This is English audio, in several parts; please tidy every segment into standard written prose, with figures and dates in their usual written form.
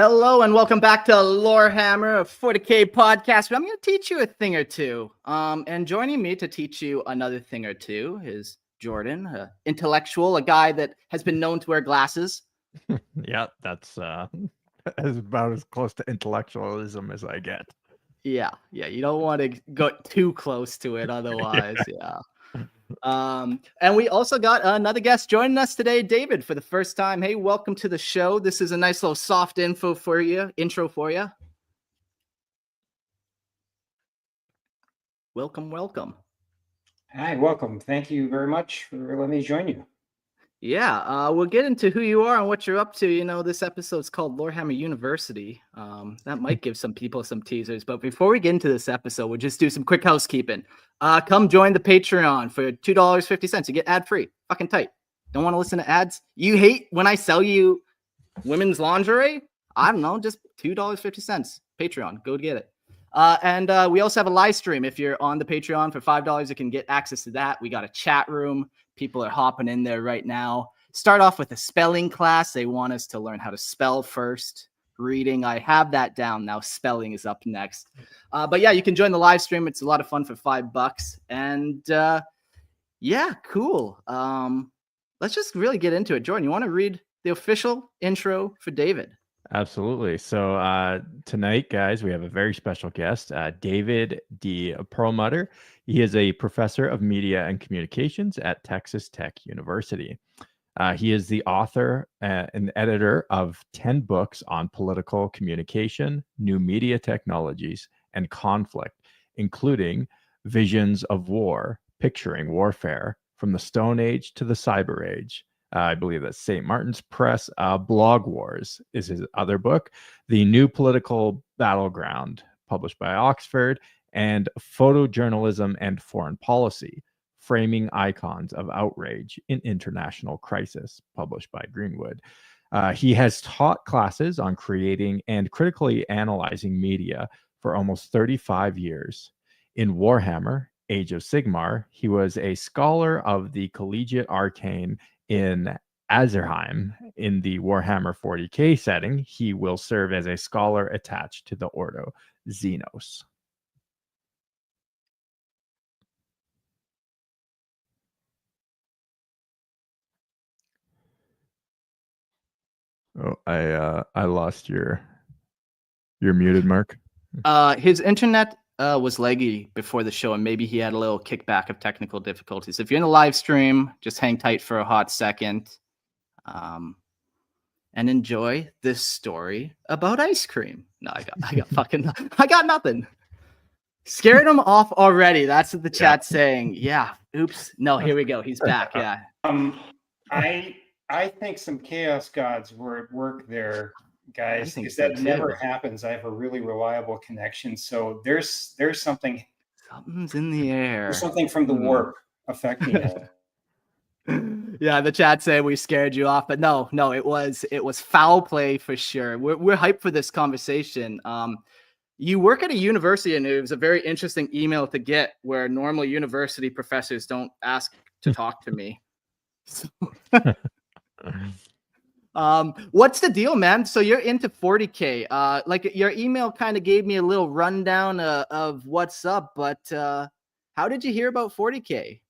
Hello and welcome back to Lorehammer, a 40K podcast. But I'm going to teach you a thing or two. And joining me to teach you another thing or two is Jordan, an intellectual, a guy that has been known to wear glasses. Yeah, that's as about as close to intellectualism as I get. Yeah, you don't want to go too close to it, otherwise, yeah. And we also got another guest joining us today, David, for the first time. Hey, welcome to the show. This is a nice little soft intro for you. Welcome. Hi, welcome. Thank you very much for letting me join you. Yeah, we'll get into who you are and what you're up to. You know, this episode's called Lorehammer University. That might give some people some teasers. But before we get into this episode, we'll just do some quick housekeeping. Come join the Patreon for $2.50. You get ad-free. Fucking tight. Don't want to listen to ads? You hate when I sell you women's lingerie? I don't know, just $2.50. Patreon, go get it. And we also have a live stream. If you're on the Patreon for $5, you can get access to that. We got a chat room. People are hopping in there right now. Start off with a spelling class. They want us to learn how to spell first. Reading, I have that down. Now spelling is up next. But yeah, you can join the live stream. It's a lot of fun for $5. And yeah, cool. Let's just really get into it. Jordan, you want to read the official intro for David? Absolutely. So tonight, guys, we have a very special guest, David D. Perlmutter. He is a professor of media and communications at Texas Tech University. He is the author and editor of 10 books on political communication, new media technologies, and conflict, including Visions of War, Picturing Warfare from the Stone Age to the Cyber Age. I believe that St. Martin's Press. Blog Wars is his other book. The New Political Battleground, published by Oxford, and Photojournalism and Foreign Policy, Framing Icons of Outrage in International Crisis, published by Greenwood. He has taught classes on creating and critically analyzing media for almost 35 years. In Warhammer, Age of Sigmar, he was a scholar of the Collegiate Arcane in Azerheim. In the Warhammer 40K setting, he will serve as a scholar attached to the Ordo Xenos. Oh, I lost your. You're muted, Mark. His internet was laggy before the show, and maybe he had a little kickback of technical difficulties. If you're in the live stream, just hang tight for a hot second, and enjoy this story about ice cream. No, I got nothing. Scared him off already. That's what the chat's saying. Yeah. Oops. No, here we go. He's back. Yeah. I think some chaos gods were at work there, guys, because that never happens. I have a really reliable connection. So there's something. Something's in the air. There's something from the warp affecting it. Yeah, the chat said we scared you off, but no, it was foul play for sure. We're hyped for this conversation. You work at a university, and it was a very interesting email to get where normal university professors don't ask to talk to me. So, what's the deal, man? So you're into 40K. Like your email kind of gave me a little rundown of what's up, but how did you hear about 40K?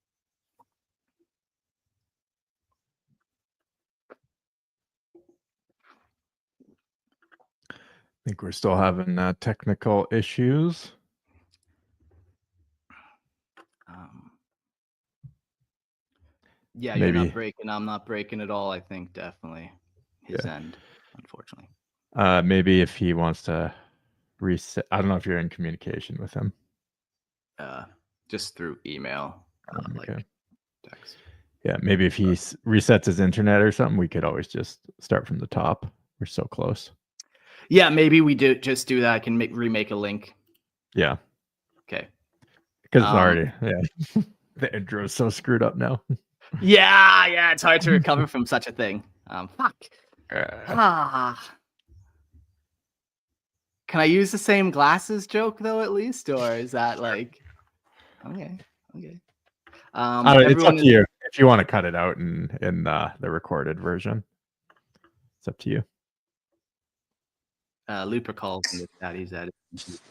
I think we're still having technical issues. Yeah, maybe. You're not breaking. I'm not breaking at all. I think definitely his end, unfortunately. Maybe if he wants to reset. I don't know if you're in communication with him. Just through email, like text. Yeah, maybe if he resets his internet or something, we could always just start from the top. We're so close. Yeah, maybe we do that. I can remake a link. Yeah. Okay. Because it's already the intro is so screwed up now. Yeah, it's hard to recover from such a thing. Fuck. Can I use the same glasses joke though, at least, or is that like okay? It's up to you if you want to cut it out in the recorded version. It's up to you. Looper calls in the chat. He's at it.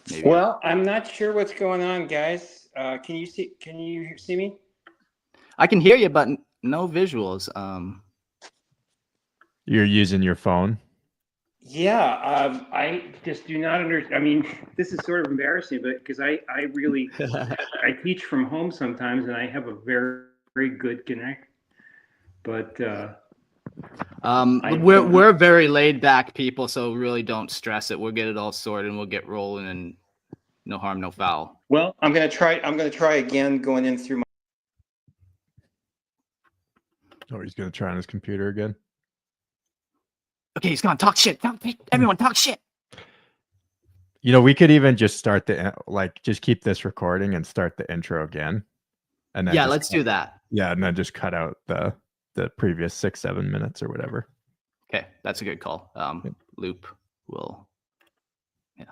Maybe. Well, I'm not sure what's going on, guys. Can you see me? I can hear you, but no visuals. You're using your phone? Yeah, I just do not understand. I mean, this is sort of embarrassing, but because I really I teach from home sometimes, and I have a very, very good connect. But we're very laid back people, so really don't stress it. We'll get it all sorted, and we'll get rolling, and no harm, no foul. Well, I'm gonna try again, going in through my. Oh, he's gonna try on his computer again. Okay, he's gone. Talk shit. Everyone, talk shit. You know, we could even just start just keep this recording and start the intro again. And then let's do that. Yeah, and then just cut out the previous 6-7 minutes or whatever. Okay, that's a good call. Loop will. Yeah.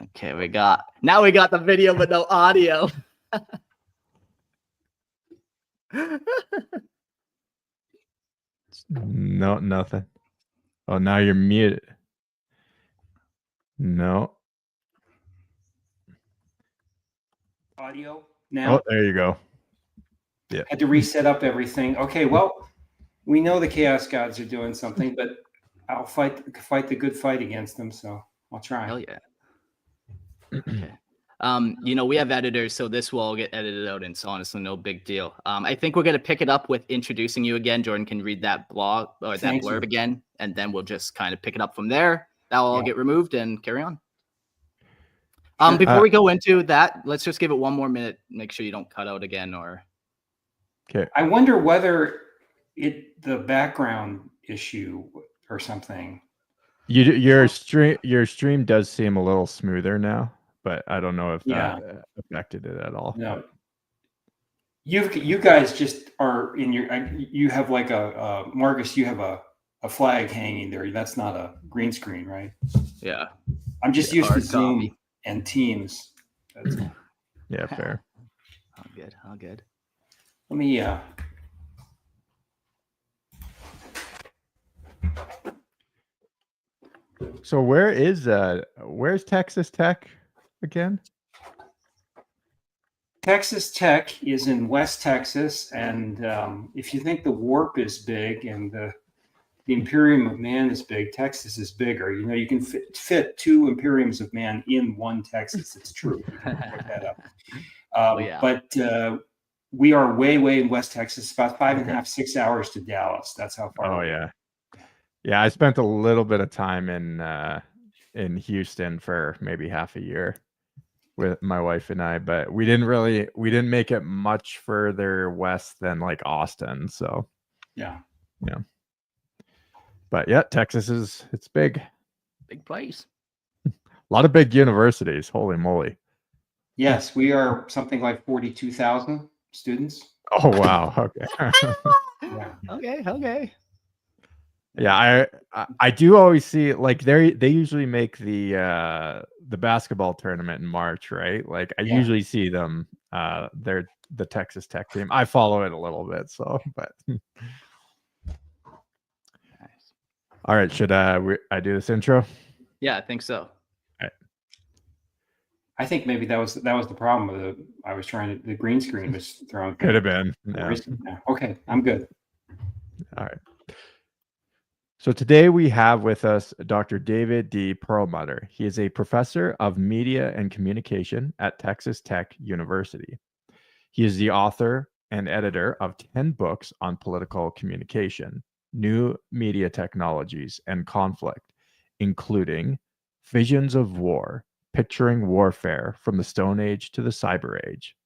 Okay, we got the video, but no audio. No, nothing. Oh, now you're muted. No. Audio now. Oh, there you go. Yeah. Had to reset up everything. Okay, well, we know the Chaos Gods are doing something, but I'll fight the good fight against them, so I'll try. Hell yeah. Okay. We have editors, so this will all get edited out, and it's honestly no big deal. I think we're gonna pick it up with introducing you again. Jordan can read that blog or that blurb again, and then we'll just kind of pick it up from there. That'll all get removed and carry on. Before we go into that, let's just give it one more minute. Make sure you don't cut out again, or. Okay. I wonder whether the background issue or something. Your stream does seem a little smoother now, but I don't know if that affected it at all. No. You guys just are in your. You have like a Marcus. You have a flag hanging there. That's not a green screen, right? Yeah. I'm just used to Zoom and Teams. Yeah, fair. All good. Let me. So where's Texas Tech again? Texas Tech is in West Texas, and if you think the warp is big and the Imperium of Man is big, Texas is bigger. You know, you can fit 2 Imperiums of Man in one Texas. It's true. You can look that up. But we are way in West Texas, about 5.5, 6 hours to Dallas. That's how far. Oh yeah. Yeah, I spent a little bit of time in Houston for maybe half a year with my wife and I, but we didn't make it much further west than like Austin. So yeah. But yeah, Texas it's big. Big place. A lot of big universities. Holy moly. Yes, we are something like 42,000 students. Oh wow. Okay. Yeah. Okay. Yeah, I do always see like they usually make the basketball tournament in March, right? Like I usually see them. They're the Texas Tech team. I follow it a little bit, so but. Nice. All right, should I do this intro? Yeah, I think so. All right. I think maybe that was the problem with the green screen was thrown. Could have been. Yeah. Okay, I'm good. All right. So today we have with us Dr. David D. Perlmutter. He is a professor of media and communication at Texas Tech University. He is the author and editor of 10 books on political communication, new media technologies, and conflict, including Visions of War, Picturing Warfare from the Stone Age to the Cyber Age,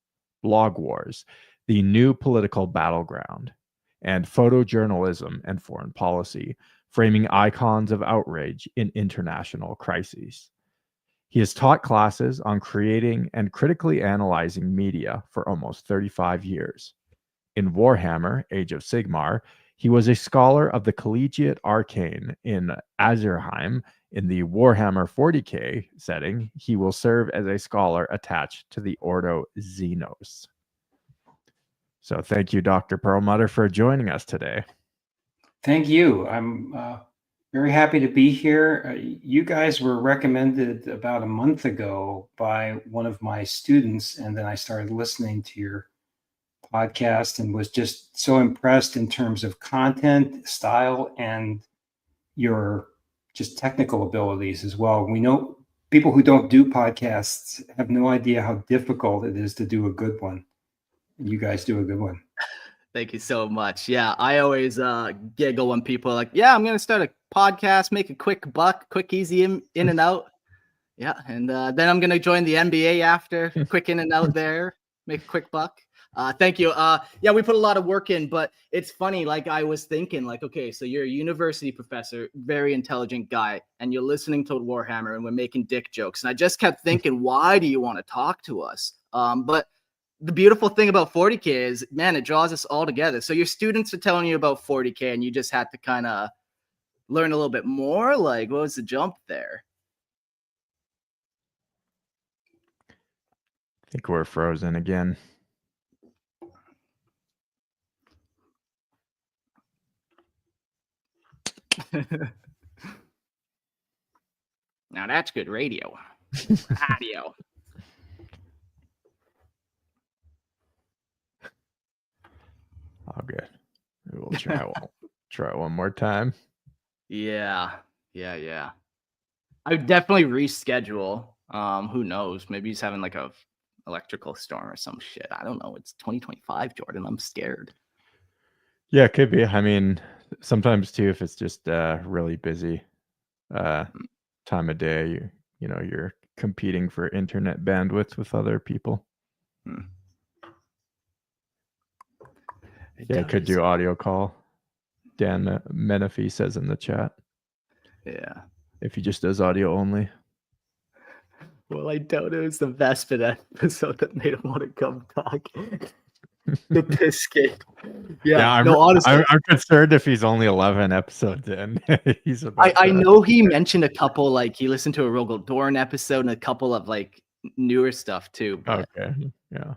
Blog Wars, The New Political Battleground, and Photojournalism and Foreign Policy, Framing Icons of Outrage in International Crises. He has taught classes on creating and critically analyzing media for almost 35 years. In Warhammer, Age of Sigmar, he was a scholar of the Collegiate Arcane in Azerheim. In the Warhammer 40K setting, he will serve as a scholar attached to the Ordo Xenos. So thank you, Dr. Perlmutter, for joining us today. Thank you. I'm Very happy to be here. You guys were recommended about a month ago by one of my students, and then I started listening to your podcast and was just so impressed in terms of content, style, and your just technical abilities as well. We know people who don't do podcasts have no idea how difficult it is to do a good one. You guys do a good one. Thank you so much. Yeah, I always giggle when people are like, yeah, I'm going to start a podcast, make a quick buck, quick, easy in and out. Yeah, and then I'm going to join the NBA after, quick in and out there, make a quick buck. Thank you. Yeah, we put a lot of work in, but it's funny. Like I was thinking, like, okay, so you're a university professor, very intelligent guy, and you're listening to Lorehammer, and we're making dick jokes. And I just kept thinking, why do you want to talk to us? But the beautiful thing about 40K is, man, it draws us all together. So your students are telling you about 40K, and you just had to kind of learn a little bit more. Like, what was the jump there? I think we're frozen again. Now that's good radio. Audio. Oh, good. We'll try one more time. Yeah. I would definitely reschedule. Who knows? Maybe he's having like a electrical storm or some shit. I don't know. It's 2025, Jordan. I'm scared. Yeah, it could be. I mean, sometimes too, if it's just really busy time of day, you know, you're competing for internet bandwidth with other people. Yeah, it could do audio call. Dan Menifee says in the chat. Yeah. If he just does audio only. Well, I doubt it was the Vespid episode that made him want to come talk. The piss kid. Yeah, no, honestly, I'm concerned if he's only 11 episodes in. I know he mentioned a couple, like he listened to a Rogel Dorn episode and a couple of like newer stuff too. But... Okay, yeah.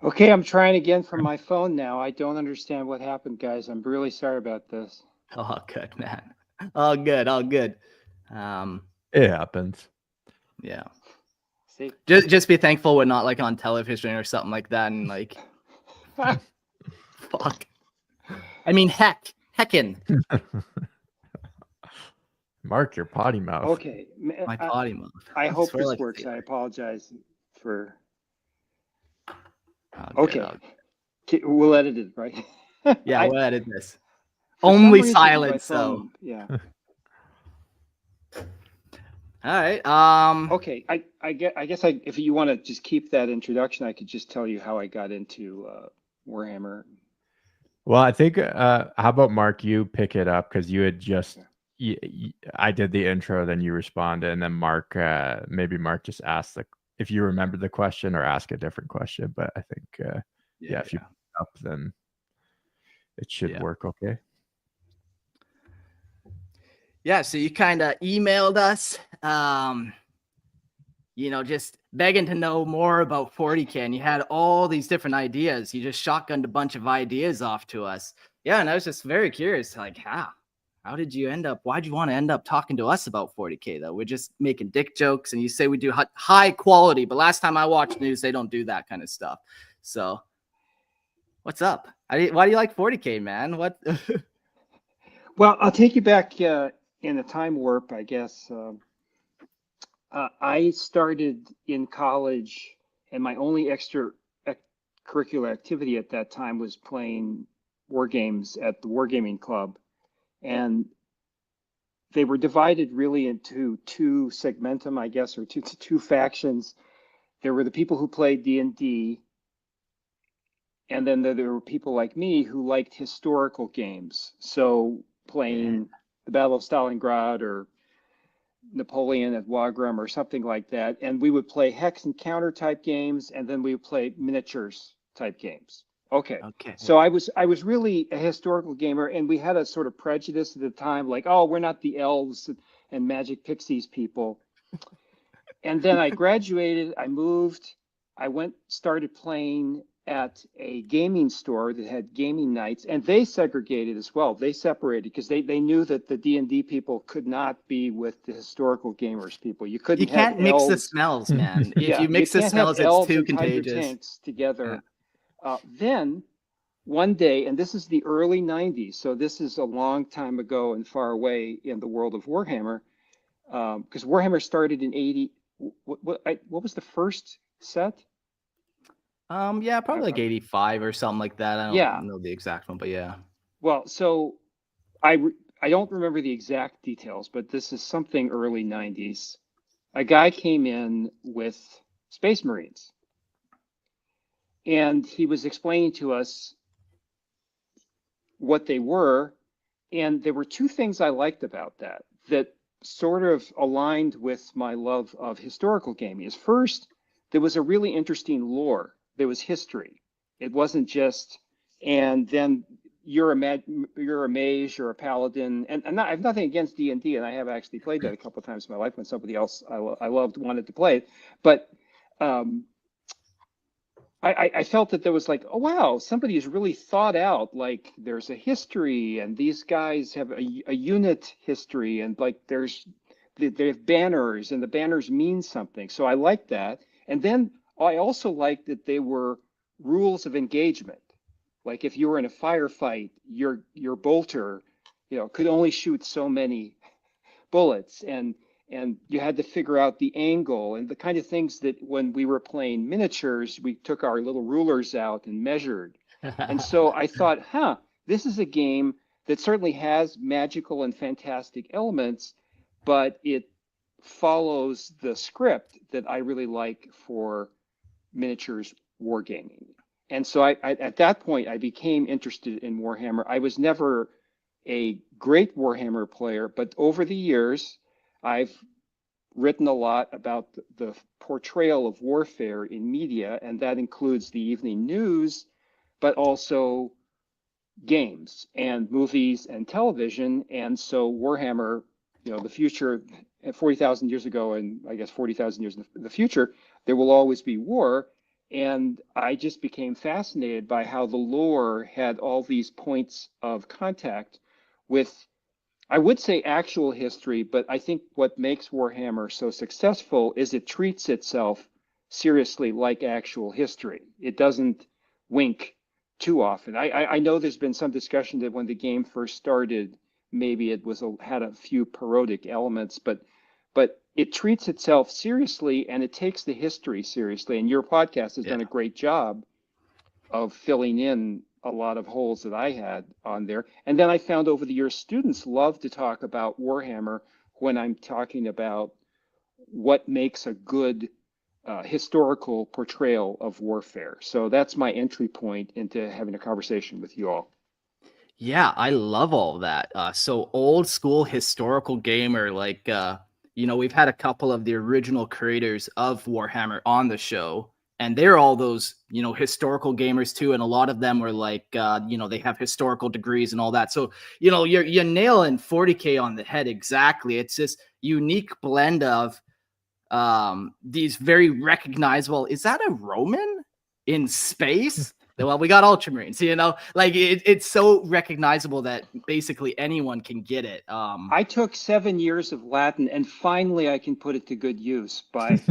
Okay, I'm trying again from my phone now. I don't understand what happened, guys. I'm really sorry about this. Oh, good, man. All good. It happens. Yeah. See? Just be thankful we're not like on television or something like that, and like, fuck. I mean, heckin'. Mark your potty mouth. Okay. My potty mouth. I hope this like works. I apologize for. Okay. We'll edit it, right? Yeah, we'll edit this. Only silence, so. Yeah. All right. Okay. I guess if you want to just keep that introduction, I could just tell you how I got into Warhammer. Well, I think how about Mark, you pick it up because you had just I did the intro, then you responded, and then Mark maybe Mark just asked if you remember the question or ask a different question. But I think if you pick it up, then it should work okay. Yeah, so you kind of emailed us, just begging to know more about 40K, and you had all these different ideas. You just shotgunned a bunch of ideas off to us. Yeah, and I was just very curious, like, how did you why'd you want to end up talking to us about 40K, though? We're just making dick jokes, and you say we do high quality, but last time I watched news, they don't do that kind of stuff. So what's up? Why do you like 40K, man? What? Well, I'll take you back in a time warp, I guess. I started in college, and my only extracurricular activity at that time was playing war games at the Wargaming Club. And they were divided really into two segmentum, I guess, or two factions. There were the people who played D&D, and then there were people like me who liked historical games. So playing the Battle of Stalingrad or Napoleon at Wagram or something like that. And we would play hex and counter type games, and then we would play miniatures type games. Okay. So I was really a historical gamer, and we had a sort of prejudice at the time, like, oh, we're not the elves and magic pixies people. And then I graduated, I moved, started playing at a gaming store that had gaming nights, and they segregated as well. They separated because they knew that the D&D people could not be with the historical gamers people. You You couldn't have can't mix the elves. smells, man. If Yeah, you you mix the can't have smells, it's elves too and hydro contagious. tanks together. Then one day, and this is the early 90s, so this is a long time ago and far away in the world of Warhammer, because Warhammer started in 80. What was the first set? Yeah, probably like 85 or something like that. I don't Yeah. know the exact one, but yeah. Well, so I don't remember the exact details, but this is something early 90s. A guy came in with Space Marines, and he was explaining to us what they were. And there were two things I liked about that sort of aligned with my love of historical gaming. Is first, there was a really interesting lore. There was history. It wasn't just, and then you're a mage, you're a paladin, and I have nothing against D&D, and I have actually played that a couple of times in my life when somebody else I loved wanted to play it. But I felt that there was like, oh wow, somebody has really thought out, like there's a history and these guys have a unit history, and like they have banners and the banners mean something. So I liked that. And then I also liked that they were rules of engagement. Like if you were in a firefight, your bolter, could only shoot so many bullets, and you had to figure out the angle and the kind of things that when we were playing miniatures, we took our little rulers out and measured. And so I thought, this is a game that certainly has magical and fantastic elements, but it follows the script that I really like for miniatures wargaming. And so I at that point, I became interested in Warhammer. I was never a great Warhammer player, but over the years, I've written a lot about the portrayal of warfare in media, and that includes the evening news, but also games and movies and television. And so Warhammer, the future, 40,000 years ago, and I guess 40,000 years in the future, there will always be war. And I just became fascinated by how the lore had all these points of contact with, I would say, actual history, but I think what makes Warhammer so successful is it treats itself seriously like actual history. It doesn't wink too often. I know there's been some discussion that when the game first started, maybe it had a few parodic elements, but it treats itself seriously and it takes the history seriously. And your podcast has done a great job of filling in a lot of holes that I had on there. And then I found over the years, students love to talk about Warhammer when I'm talking about what makes a good historical portrayal of warfare. So that's my entry point into having a conversation with you all. Yeah, I love all that. So old school historical gamer, like we've had a couple of the original creators of Warhammer on the show, and they're all those, historical gamers too. And a lot of them were like, they have historical degrees and all that. So, you're nailing 40K on the head. Exactly. It's this unique blend of these very recognizable. Is that a Roman in space? Well, we got Ultramarines, like it's so recognizable that basically anyone can get it. I took 7 years of Latin, and finally I can put it to good use by.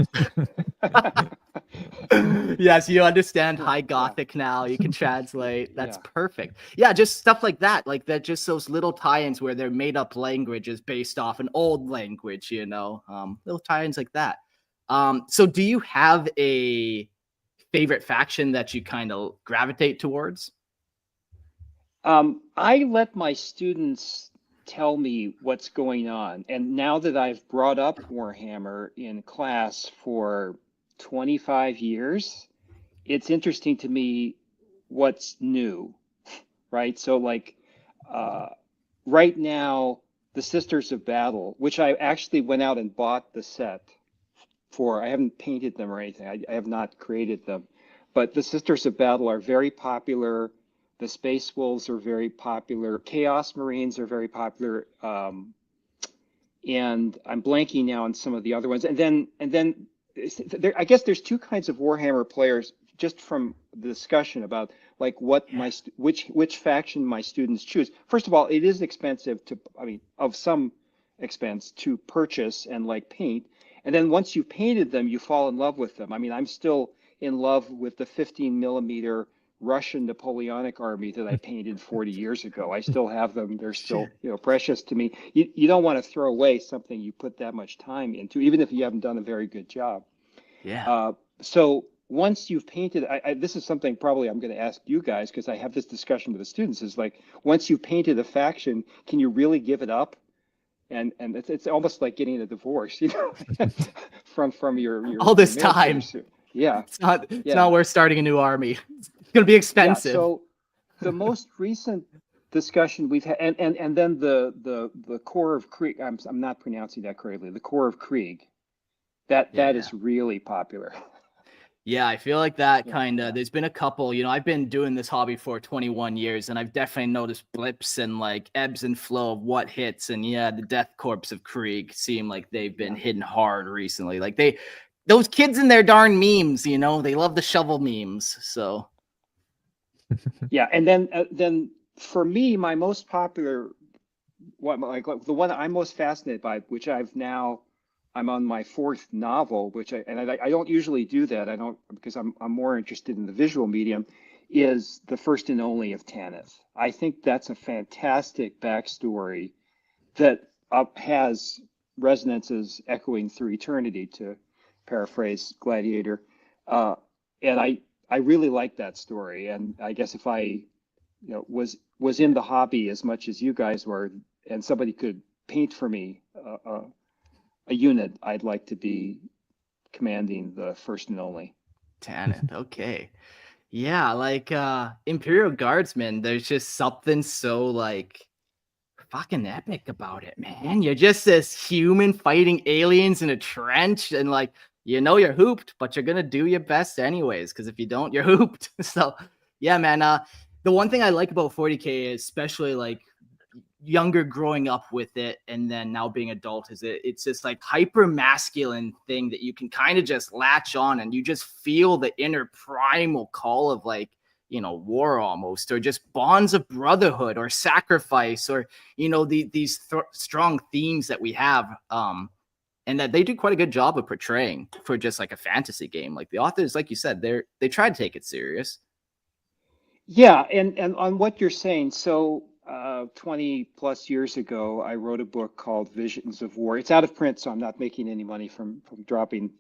Yes, you understand High Gothic now. You can translate. That's perfect. Yeah, just stuff like that. Like that, just those little tie-ins where they're made up languages based off an old language, little tie-ins like that. So do you have a favorite faction that you kind of gravitate towards? I let my students tell me what's going on. And now that I've brought up Warhammer in class for 25 years, it's interesting to me what's new, right? So like right now, the Sisters of Battle, which I actually went out and bought the set for. I haven't painted them or anything. I have not created them. But the Sisters of Battle are very popular. The Space Wolves are very popular. Chaos Marines are very popular. And I'm blanking now on some of the other ones. And then I guess there's two kinds of Warhammer players just from the discussion about like what my which faction my students choose. First of all, it is expensive to, I mean, of some expense to purchase and like paint. And then once you've painted them, you fall in love with them. I mean, I'm still in love with the 15mm Russian Napoleonic army that I painted 40 years ago. I still have them. They're still, you know, precious to me. You don't want to throw away something you put that much time into, even if you haven't done a very good job. Yeah. So once you've painted, this is something probably I'm going to ask you guys, because I have this discussion with the students, is like, once you've painted a faction, can you really give it up? And it's almost like getting a divorce, you know, from your All this your military time. suit. Yeah. It's not worth starting a new army. It's going to be expensive. Yeah, so the most recent discussion we've had, and then the core of Krieg, I'm not pronouncing that correctly, the core of Krieg, that is really popular. Yeah, I feel like that kind of, there's been a couple, you know, I've been doing this hobby for 21 years and I've definitely noticed blips and like ebbs and flow of what hits. And yeah, the Death Corps of Krieg seem like they've been hitting hard recently. Like those kids in their darn memes, you know, they love the shovel memes. So yeah, and then for me, my most popular one, like the one I'm most fascinated by, which I'm on my 4th novel, which I don't usually do that. I don't, because I'm more interested in the visual medium, is The First and Only of Tanith. I think that's a fantastic backstory that has resonances echoing through eternity, to paraphrase Gladiator. And I really like that story. And I guess if I, you know, was in the hobby as much as you guys were, and somebody could paint for me a unit, I'd like to be commanding the First and Only. Tanith, okay. Yeah, like Imperial Guardsmen, there's just something so like fucking epic about it, man. You're just this human fighting aliens in a trench, and like, you know, you're hooped, but you're gonna do your best anyways, because if you don't, you're hooped. So yeah, man. The one thing I like about 40K, especially like younger growing up with it and then now being adult, is it's this like hyper masculine thing that you can kind of just latch on, and you just feel the inner primal call of like, you know, war almost, or just bonds of brotherhood or sacrifice, or, you know, these strong themes that we have, and that they do quite a good job of portraying for just like a fantasy game. Like the authors, like you said, they try to take it serious. Yeah, and on what you're saying, so 20 plus years ago, I wrote a book called Visions of War. It's out of print, so I'm not making any money from dropping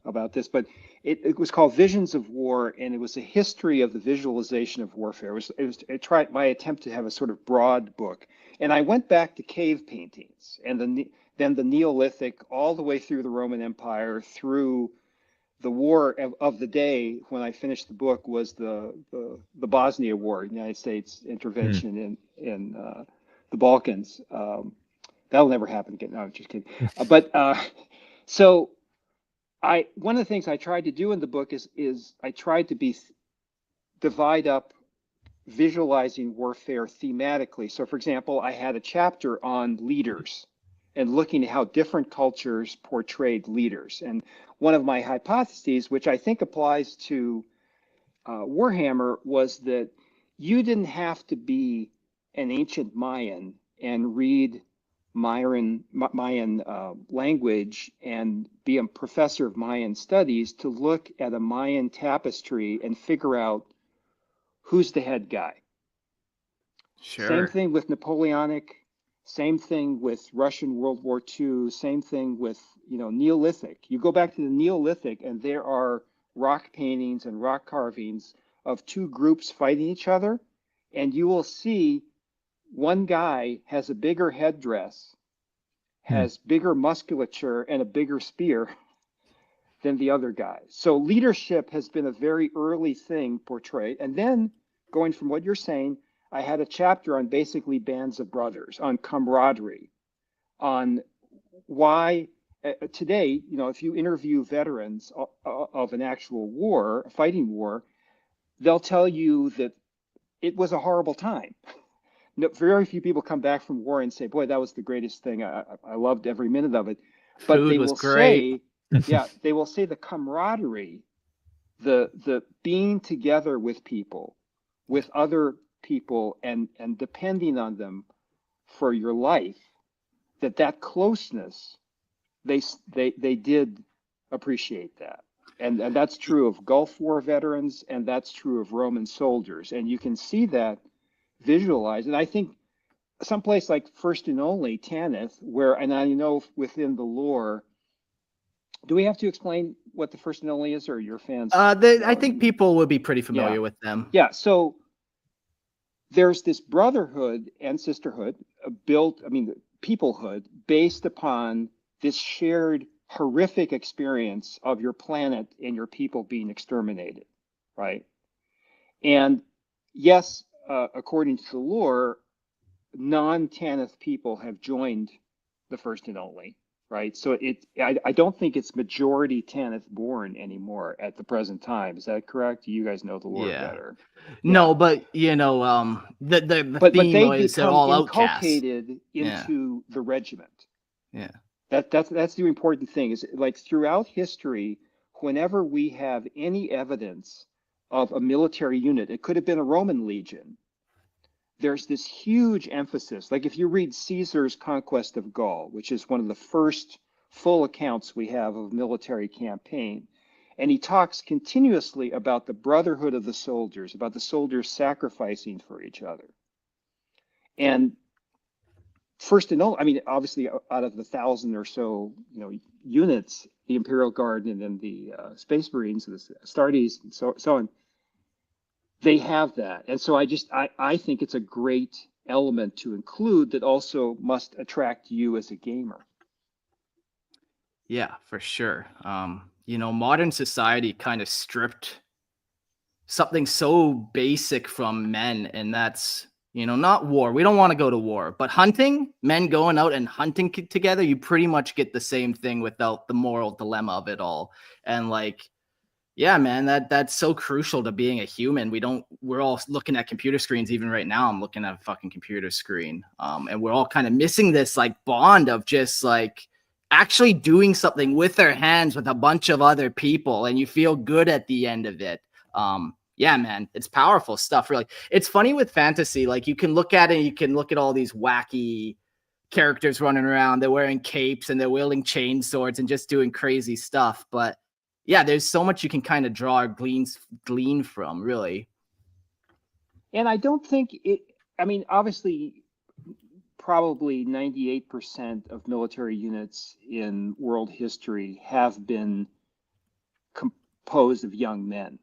about this, but it was called Visions of War, and it was a history of the visualization of warfare. It tried my attempt to have a sort of broad book, and I went back to cave paintings, and then the Neolithic, all the way through the Roman Empire, through the war of the day. When I finished the book was the Bosnia War, United States intervention in the Balkans. That'll never happen again. No, I'm just kidding. But so one of the things I tried to do in the book is I tried to divide up visualizing warfare thematically. So for example, I had a chapter on leaders and looking at how different cultures portrayed leaders. And one of my hypotheses, which I think applies to Warhammer, was that you didn't have to be an ancient Mayan and read Mayan language and be a professor of Mayan studies to look at a Mayan tapestry and figure out who's the head guy. Sure. Same thing with Napoleonic. Same thing with Russian World War II. Same thing with, you know, Neolithic. You go back to the Neolithic, and there are rock paintings and rock carvings of two groups fighting each other, and you will see one guy has a bigger headdress, has bigger musculature, and a bigger spear than the other guy. So leadership has been a very early thing portrayed. And then going from what you're saying, I had a chapter on basically bands of brothers, on camaraderie, on why today, you know, if you interview veterans of an actual war, a fighting war, they'll tell you that it was a horrible time. No, very few people come back from war and say, boy, that was the greatest thing. I loved every minute of it. But Food they was will great. say, yeah, they will say the camaraderie the being together with people, with other people, and depending on them for your life, that closeness, they did appreciate that. And that's true of Gulf War veterans, and that's true of Roman soldiers. And you can see that visualized. And I think someplace like First and Only, Tanith, where, and I know within the lore, do we have to explain what the First and Only is, or your fans? I think people would be pretty familiar Yeah. with them. Yeah, so there's this brotherhood and sisterhood built, I mean, peoplehood based upon this shared horrific experience of your planet and your people being exterminated, right? And yes, according to the lore, non-Tanith people have joined the First and Only, right? So I don't think it's majority Tanith born anymore at the present time. Is that correct? You guys know the lore better. No, Yeah. but the But theme they is they're become all outcasts. inculcated into the regiment. Yeah. That's the important thing, is like throughout history, whenever we have any evidence of a military unit, it could have been a Roman legion, there's this huge emphasis. Like if you read Caesar's Conquest of Gaul, which is one of the first full accounts we have of military campaign, and he talks continuously about the brotherhood of the soldiers, about the soldiers sacrificing for each other. And First and Only, I mean, obviously out of the 1,000 or so, units, the Imperial Guard and then the Space Marines, the Astartes, and so on, they have that. And so I think it's a great element to include that also must attract you as a gamer. Yeah, for sure. Modern society kind of stripped something so basic from men, and that's, not war. We don't want to go to war, but hunting, men going out and hunting together, you pretty much get the same thing without the moral dilemma of it all. And yeah, man, that's so crucial to being a human. We're all looking at computer screens. Even right now, I'm looking at a fucking computer screen. And we're all kind of missing this bond of just actually doing something with our hands with a bunch of other people, and you feel good at the end of it. Yeah, man, it's powerful stuff, really. It's funny with fantasy, you can look at it, you can look at all these wacky characters running around. They're wearing capes and they're wielding chain swords and just doing crazy stuff. But yeah, there's so much you can kind of draw or glean from, really. And I don't think obviously, probably 98% of military units in world history have been composed of young men.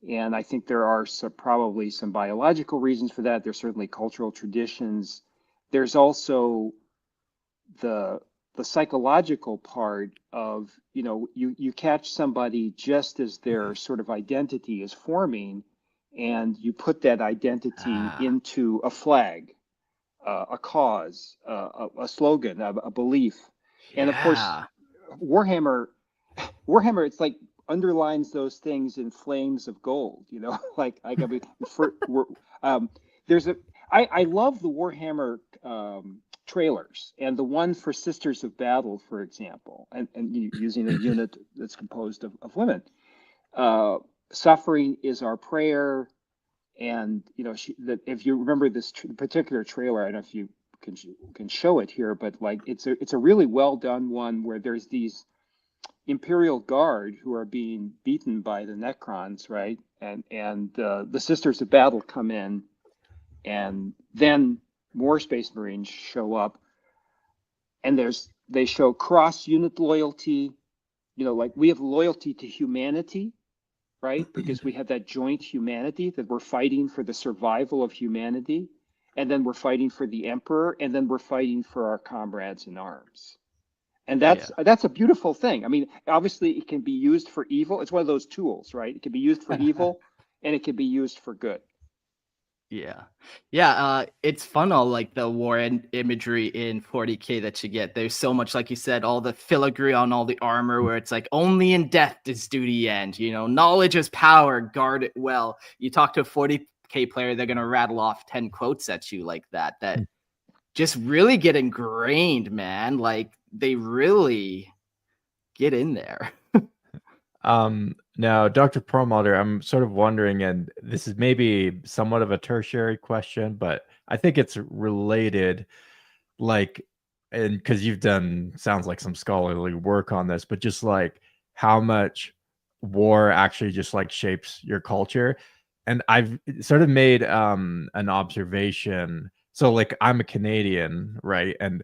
And I think there are probably some biological reasons for that. There's certainly cultural traditions. There's also the psychological part of, you catch somebody just as their sort of identity is forming, and you put that identity into a flag, a cause, a slogan, a belief. And of course, Warhammer, it's underlines those things in flames of gold, I love the Warhammer trailers, and the one for Sisters of Battle, for example, and using a unit that's composed of women. Suffering is our prayer. And, if you remember this particular trailer, I don't know if you can show it here, but it's a really well done one where there's these Imperial Guard who are being beaten by the Necrons, right? And the Sisters of Battle come in, and then more Space Marines show up, and they show cross unit loyalty. We have loyalty to humanity, right? Because we have that joint humanity, that we're fighting for the survival of humanity, and then we're fighting for the Emperor, and then we're fighting for our comrades in arms. And that's a beautiful thing. I mean, obviously it can be used for evil. It's one of those tools, right? It can be used for evil, and it can be used for good. Yeah. It's fun, all the war and imagery in 40K that you get. There's so much, like you said, all the filigree on all the armor, where it's only in death does duty end. Knowledge is power, guard it well. You talk to a 40K player, they're gonna rattle off 10 quotes at you like that just really get ingrained, man. They really get in there. Now, Dr. Perlmutter, I'm sort of wondering, and this is maybe somewhat of a tertiary question, but I think it's related, like, and because you've done, sounds like some scholarly work on this, but just like how much war actually just like shapes your culture. And I've sort of made an observation. So like I'm a Canadian, right? And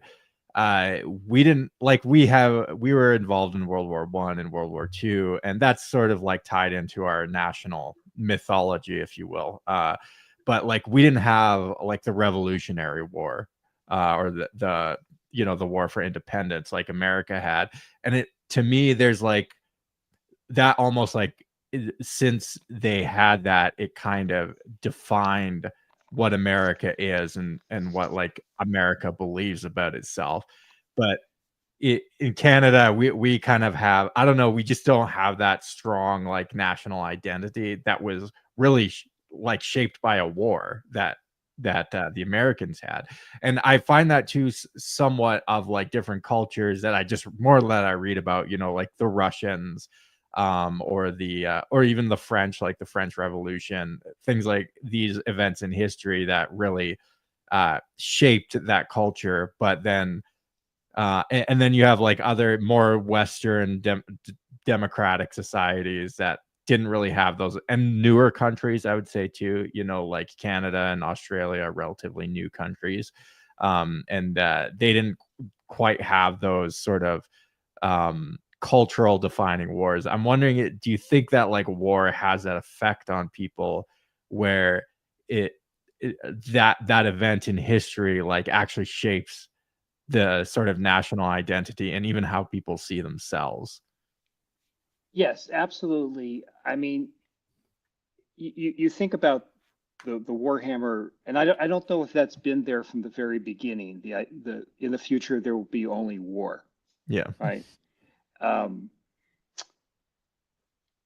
we didn't like we were involved in World War I and World War II, and that's sort of like tied into our national mythology, if you will. But like we didn't have like the Revolutionary War, or the the war for independence like America had. And it, to me, there's like that almost like since they had that, it kind of defined what America is and what like America believes about itself. But in Canada, we kind of have, I don't know, we just don't have that strong like national identity that was really like shaped by a war that the Americans had. And I find that too somewhat of like different cultures that I just more that I read about, like the Russians, or the or even the French, like the French Revolution, things like these events in history that really shaped that culture. But then and then you have like other more Western democratic societies that didn't really have those, and newer countries, I would say too, like Canada and Australia are relatively new countries. And they didn't quite have those sort of cultural defining wars. I'm wondering, do you think that like war has that effect on people where it, that event in history like actually shapes the sort of national identity and even how people see themselves? Yes, absolutely. I mean, you think about the Warhammer, and I don't know if that's been there from the very beginning. The in the future there will be only war, Yeah. right?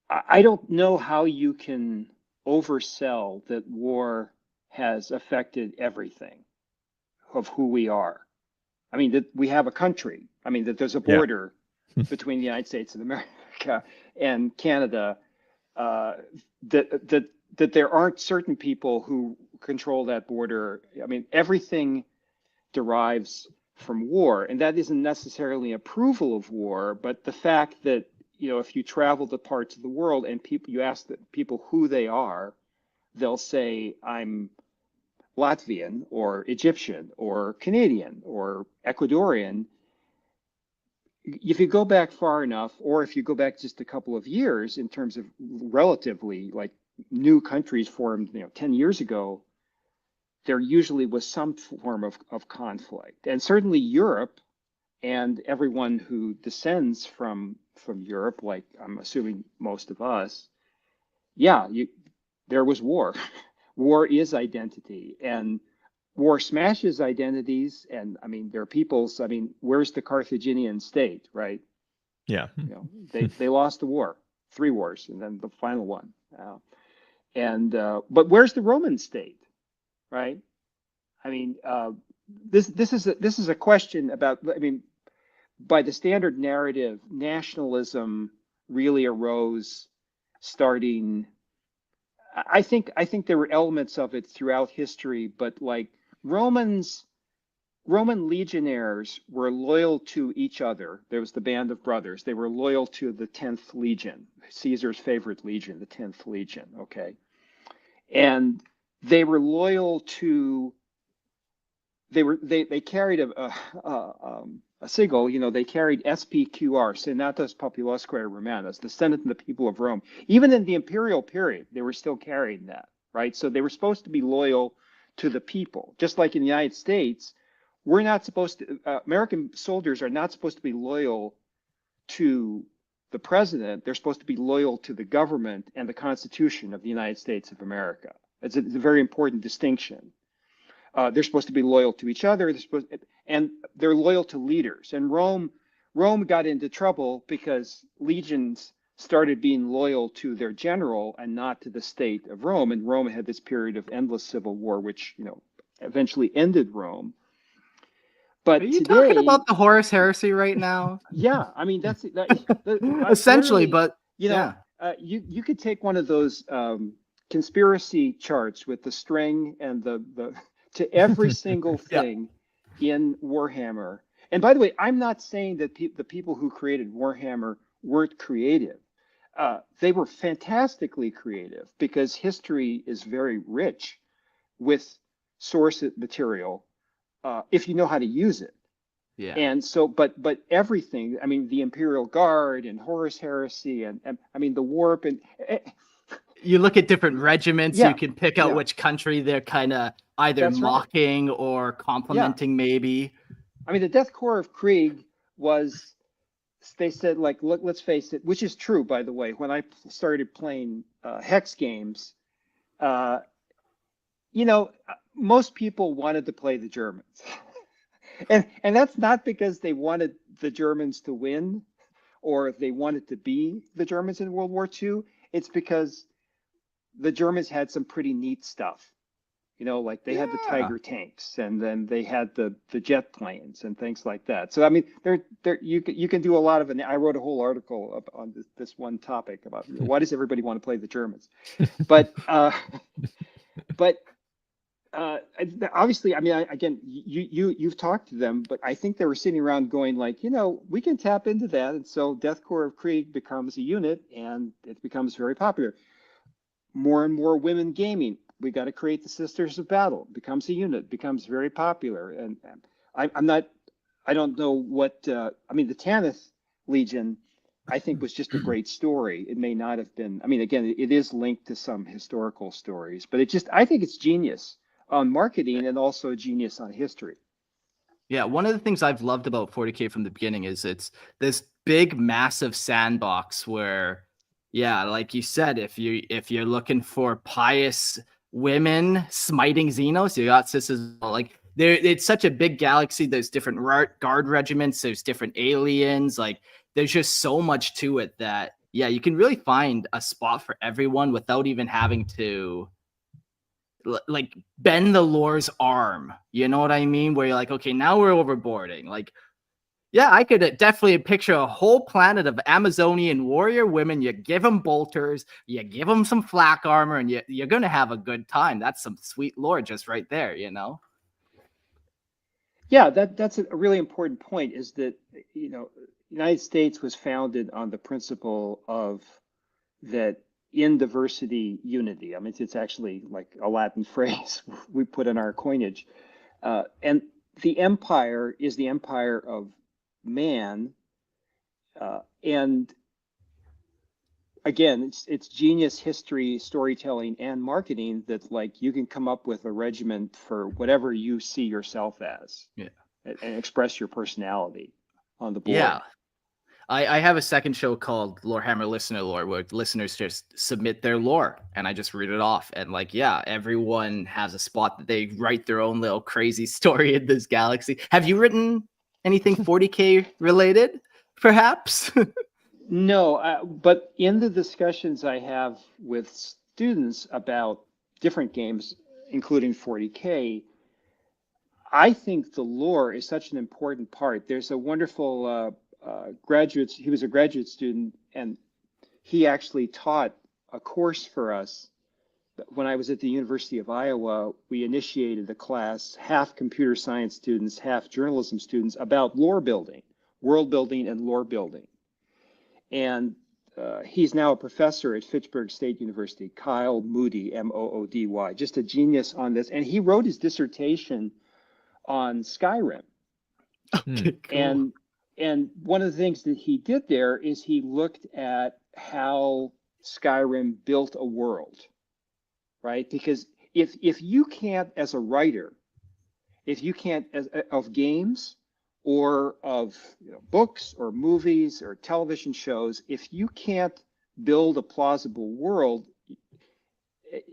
I don't know how you can oversell that war has affected everything of who we are. I mean, that we have a country. I mean, that there's a Yeah. border between the United States of America and Canada. That there aren't certain people who control that border. I mean, everything derives from war, and that isn't necessarily approval of war, but the fact that if you travel to parts of the world and you ask the people who they are, they'll say, I'm Latvian or Egyptian or Canadian or Ecuadorian. If you go back far enough, or if you go back just a couple of years in terms of relatively like new countries formed 10 years ago, there usually was some form of conflict. And certainly Europe and everyone who descends from Europe, like I'm assuming most of us, there was war. War is identity, and war smashes identities. And I mean, there are peoples. I mean, where's the Carthaginian state, right? Yeah. They lost the war, 3 wars, and then the final one. But where's the Roman state, right? I mean, this is a question about. I mean, by the standard narrative, nationalism really arose starting. I think there were elements of it throughout history, but like Roman legionnaires were loyal to each other. There was the band of brothers. They were loyal to the 10th Legion, Caesar's favorite legion, the 10th Legion. Okay, and they were loyal to. They carried a sigil. They carried SPQR, Senatus Populusque Romanus, the Senate and the people of Rome. Even in the imperial period, they were still carrying that, right? So they were supposed to be loyal to the people, just like in the United States. We're not supposed to. American soldiers are not supposed to be loyal to the president. They're supposed to be loyal to the government and the Constitution of the United States of America. It's a very important distinction. They're supposed to be loyal to each other. And they're loyal to leaders. And Rome got into trouble because legions started being loyal to their general and not to the state of Rome. And Rome had this period of endless civil war, which eventually ended Rome. But are you talking about the Horus Heresy right now? Yeah, I mean that's essentially. But You know, you could take one of those conspiracy charts with the string and the to every single Yeah. thing in Warhammer. And by the way, I'm not saying that the people who created Warhammer weren't creative. They were fantastically creative because history is very rich with source material if you know how to use it. Yeah. And so, but everything, I mean, the Imperial Guard and Horus Heresy and I mean, the Warp and You look at different regiments, yeah, you can pick out yeah, which country they're kind of either that's right. mocking or Yeah. complimenting, maybe. I mean, the Death Corps of Krieg was, they said, like, look, let's face it, which is true, by the way. When I started playing Hex games, you know, most people wanted to play the Germans. And that's not because they wanted the Germans to win or they wanted to be the Germans in World War II. It's because the Germans had some pretty neat stuff. You know, like they had the Yeah. Tiger tanks, and then they had the jet planes and things like that. So I mean, you can do a lot of it. I wrote a whole article on this one topic about why does everybody want to play the Germans, but obviously, I mean, again, you've talked to them, but I think they were sitting around going like, you know, we can tap into that, and so Death Corps of Krieg becomes a unit, and it becomes very popular. More and more women gaming. We got to create the Sisters of Battle. Becomes a unit. Becomes very popular, and I'm not. I don't know what. I mean, the Tanith Legion, I think, was just a great story. It may not have been. I mean, again, it is linked to some historical stories, but I think it's genius on marketing and also genius on history. Yeah, one of the things I've loved about 40K from the beginning is it's this big, massive sandbox where, yeah, like you said, if you're looking for pious women smiting Xenos, you got sisters. Like there, it's such a big galaxy. There's different guard regiments. There's different aliens. Like there's just so much to it that, yeah, you can really find a spot for everyone without even having to like bend the lore's arm. You know what I mean? Where you're like, okay, now we're overboarding. Like, yeah, I could definitely picture a whole planet of Amazonian warrior women. You give them bolters, you give them some flak armor, and you're going to have a good time. That's some sweet lore just right there, you know? Yeah, that's a really important point, is that, you know, United States was founded on the principle of that in diversity, unity. I mean, it's actually like a Latin phrase we put in our coinage. And the empire is the empire of man. And again, it's genius history, storytelling, and marketing that like you can come up with a regiment for whatever you see yourself as. Yeah. And express your personality on the board. Yeah. I have a second show called Lorehammer Listener Lore, where listeners just submit their lore and I just read it off. And like, yeah, everyone has a spot that they write their own little crazy story in this galaxy. Have you written anything 40K related, perhaps? No, but in the discussions I have with students about different games, including 40K, I think the lore is such an important part. There's a wonderful he was a graduate student, and he actually taught a course for us. When I was at the University of Iowa, we initiated a class, half computer science students, half journalism students, about lore building, world building and lore building. And he's now a professor at Fitchburg State University, Kyle Moody, Moody, just a genius on this. And he wrote his dissertation on Skyrim. Okay, cool. And one of the things that he did there is he looked at how Skyrim built a world, right? Because if you can't, as a writer, if you can't of games or of books or movies or television shows, if you can't build a plausible world,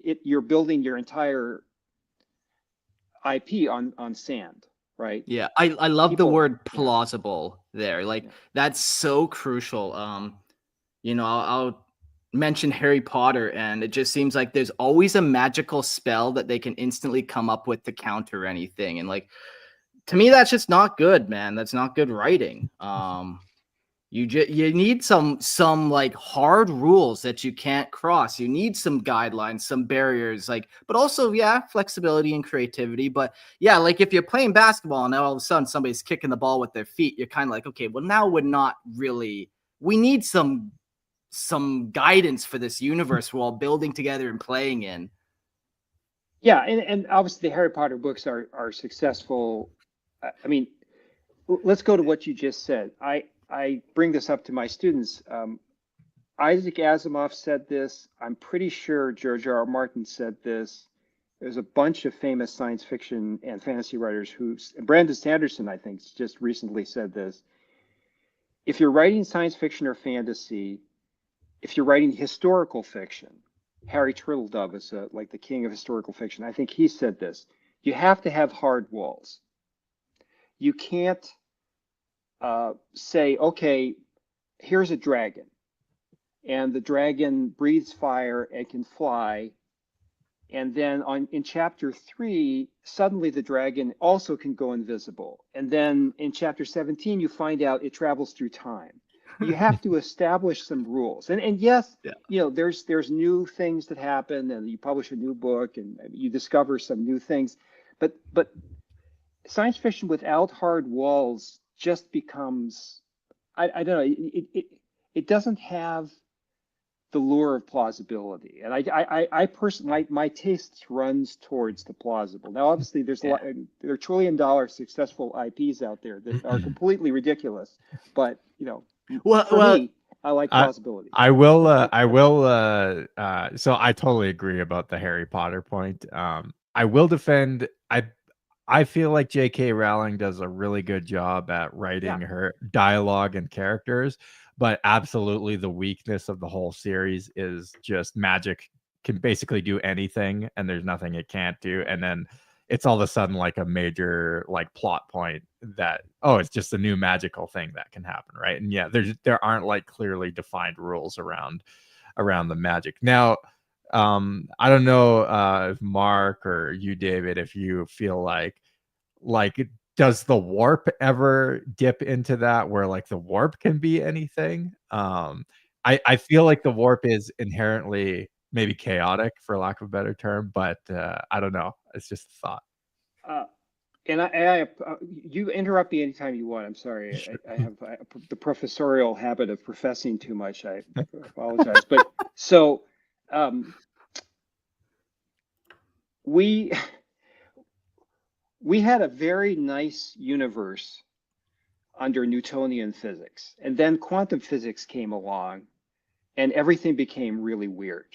you're building your entire IP on sand. Right. Yeah, I love the word plausible there. Like that's so crucial. You know, I'll mention Harry Potter, and it just seems like there's always a magical spell that they can instantly come up with to counter anything. And like to me, that's just not good, man. That's not good writing. You need some like hard rules that you can't cross. You need some guidelines, some barriers, like, but also, yeah, flexibility and creativity. But yeah, like if you're playing basketball and all of a sudden somebody's kicking the ball with their feet, you're kind of like, okay, well now we're not really. We need some guidance for this universe we're all building together and playing in. Yeah, and obviously the Harry Potter books are successful. I mean, let's go to what you just said. I bring this up to my students. Isaac Asimov said this. I'm pretty sure George R. R. Martin said this. There's a bunch of famous science fiction and fantasy writers Brandon Sanderson, I think, just recently said this. If you're writing science fiction or fantasy, if you're writing historical fiction, Harry Turtledove is like the king of historical fiction. I think he said this. You have to have hard walls. You can't say, okay, here's a dragon, and the dragon breathes fire and can fly. And then in chapter 3, suddenly the dragon also can go invisible. And then in chapter 17, you find out it travels through time. You have to establish some rules. And yes, yeah, there's new things that happen, and you publish a new book and you discover some new things. But science fiction without hard walls just becomes, I don't know, it doesn't have the lure of plausibility. And I personally, my taste runs towards the plausible. Now, obviously, there are $1 trillion successful IPs out there that are completely ridiculous. But, for me, I like plausibility. I will. So I totally agree about the Harry Potter point. I will defend. I feel like J.K. Rowling does a really good job at writing her dialogue and characters, but absolutely the weakness of the whole series is just magic can basically do anything, and there's nothing it can't do, and then it's all of a sudden like a major like plot point that, oh, it's just a new magical thing that can happen, right? And yeah, there aren't like clearly defined rules around the magic. Now, I don't know if Mark or you, David, if you feel like does the warp ever dip into that where like the warp can be anything? I feel like the warp is inherently maybe chaotic, for lack of a better term, but I don't know. It's just a thought. And I you interrupt me anytime you want. I'm sorry. Sure. I have the professorial habit of professing too much. I apologize. But so we had a very nice universe under Newtonian physics, and then quantum physics came along, and everything became really weird.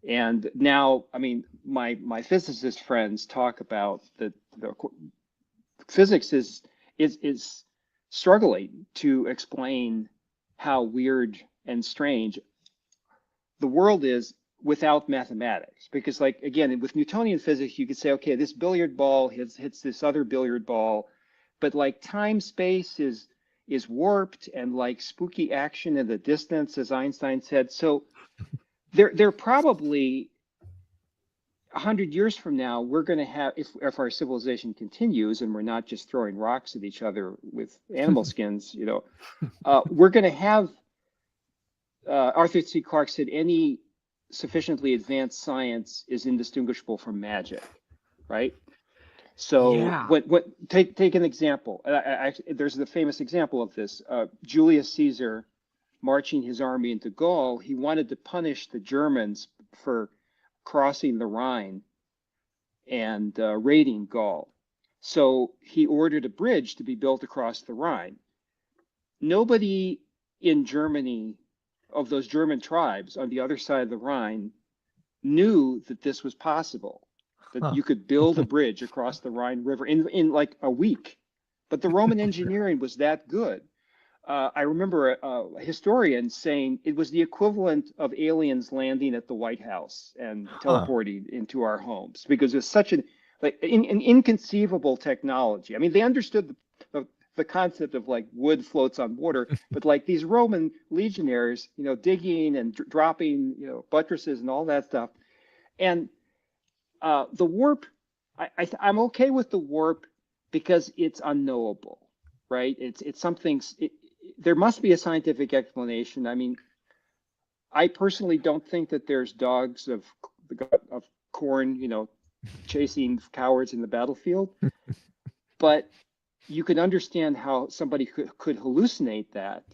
And now, I mean, my physicist friends talk about the physics is struggling to explain how weird and strange the world is without mathematics. Because, like, again, with Newtonian physics, you could say, okay, this billiard ball hits this other billiard ball, but like time space is warped, and like spooky action in the distance, as Einstein said. So they're probably 100 years from now, we're going to have, if our civilization continues and we're not just throwing rocks at each other with animal skins, we're going to have, Arthur C. Clarke said, any sufficiently advanced science is indistinguishable from magic, right? So take an example. There's the famous example of this. Julius Caesar marching his army into Gaul, he wanted to punish the Germans for crossing the Rhine and raiding Gaul. So he ordered a bridge to be built across the Rhine. Nobody in Germany, of those German tribes on the other side of the Rhine, knew that this was possible, that you could build a bridge across the Rhine River in like a week. But the Roman engineering was that good. I remember a historian saying it was the equivalent of aliens landing at the White House and teleporting into our homes, because it's such an inconceivable technology. I mean, they understood the concept of like wood floats on water, but like these Roman legionaries, digging and dropping, buttresses and all that stuff. And the warp, I'm okay with the warp because it's unknowable, right? It's something. there must be a scientific explanation. I mean, I personally don't think that there's dogs of corn, chasing cowards in the battlefield, but you can understand how somebody could hallucinate that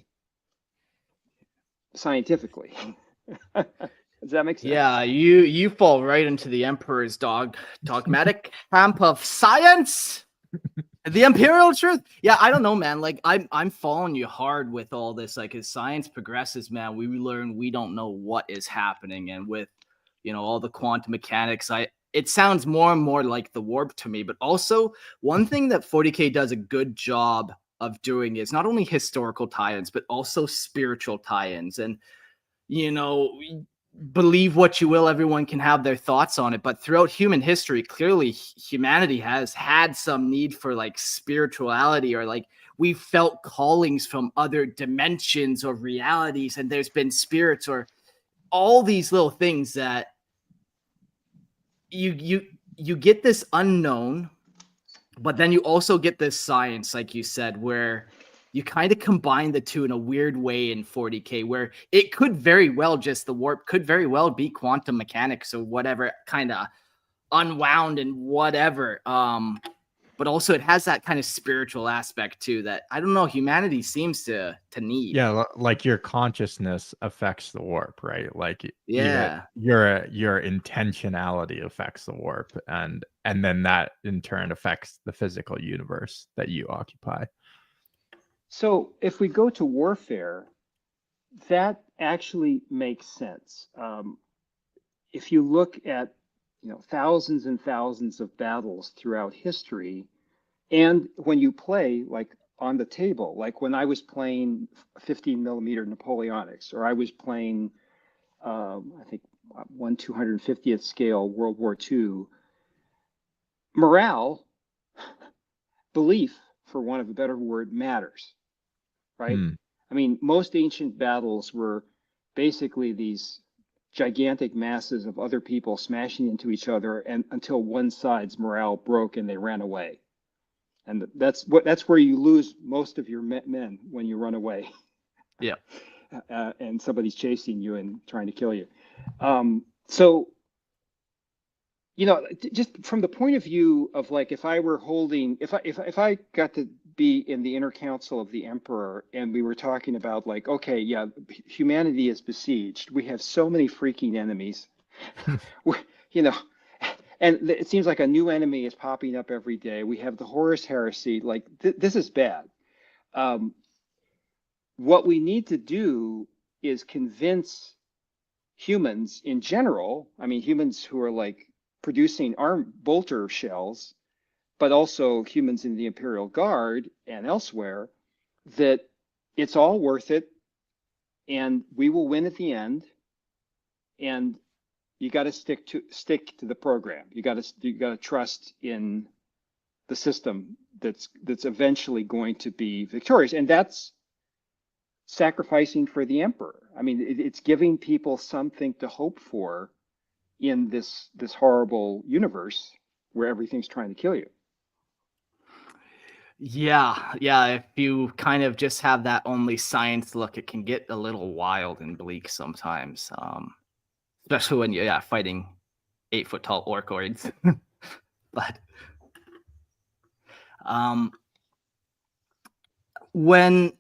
scientifically. Does that make sense? Yeah, you fall right into the Emperor's dogmatic camp of science. The imperial truth. Yeah, I don't know, man. Like I'm following you hard with all this. Like as science progresses, man, we learn we don't know what is happening. And with all the quantum mechanics, it sounds more and more like the warp to me. But also one thing that 40K does a good job of doing is not only historical tie-ins, but also spiritual tie-ins. And believe what you will, everyone can have their thoughts on it, but throughout human history, clearly humanity has had some need for like spirituality, or like we felt callings from other dimensions or realities, and there's been spirits or all these little things that you get this unknown, but then you also get this science, like you said, where you kind of combine the two in a weird way in 40K, where it could very well the warp could very well be quantum mechanics or whatever, kind of unwound and whatever. But also it has that kind of spiritual aspect too that I don't know, humanity seems to need. Yeah, like your consciousness affects the warp, right? Like Yeah. your intentionality affects the warp, and then that in turn affects the physical universe that you occupy. So if we go to warfare, that actually makes sense. If you look at thousands and thousands of battles throughout history, and when you play like on the table, like when I was playing 15 millimeter Napoleonics, or I was playing I think 1/250th scale World War II, morale, belief, for want of a better word, matters. Right? I mean, most ancient battles were basically these gigantic masses of other people smashing into each other, and until one side's morale broke and they ran away. And that's where you lose most of your men, when you run away. Yeah. And somebody's chasing you and trying to kill you. So just from the point of view of like, if I got to be in the inner council of the Emperor, and we were talking about like, okay, yeah, humanity is besieged. We have so many freaking enemies, and it seems like a new enemy is popping up every day. We have the Horus Heresy. Like this is bad. What we need to do is convince humans in general. I mean, humans who are like producing bolter shells, but also humans in the Imperial Guard and elsewhere, that it's all worth it, and we will win at the end. And you got to stick to the program. You got to trust in the system that's eventually going to be victorious, and that's sacrificing for the Emperor. I mean, it's giving people something to hope for in this horrible universe where everything's trying to kill you. Yeah. If you kind of just have that only science look, it can get a little wild and bleak sometimes. Especially when you're fighting 8-foot tall orcoids. But when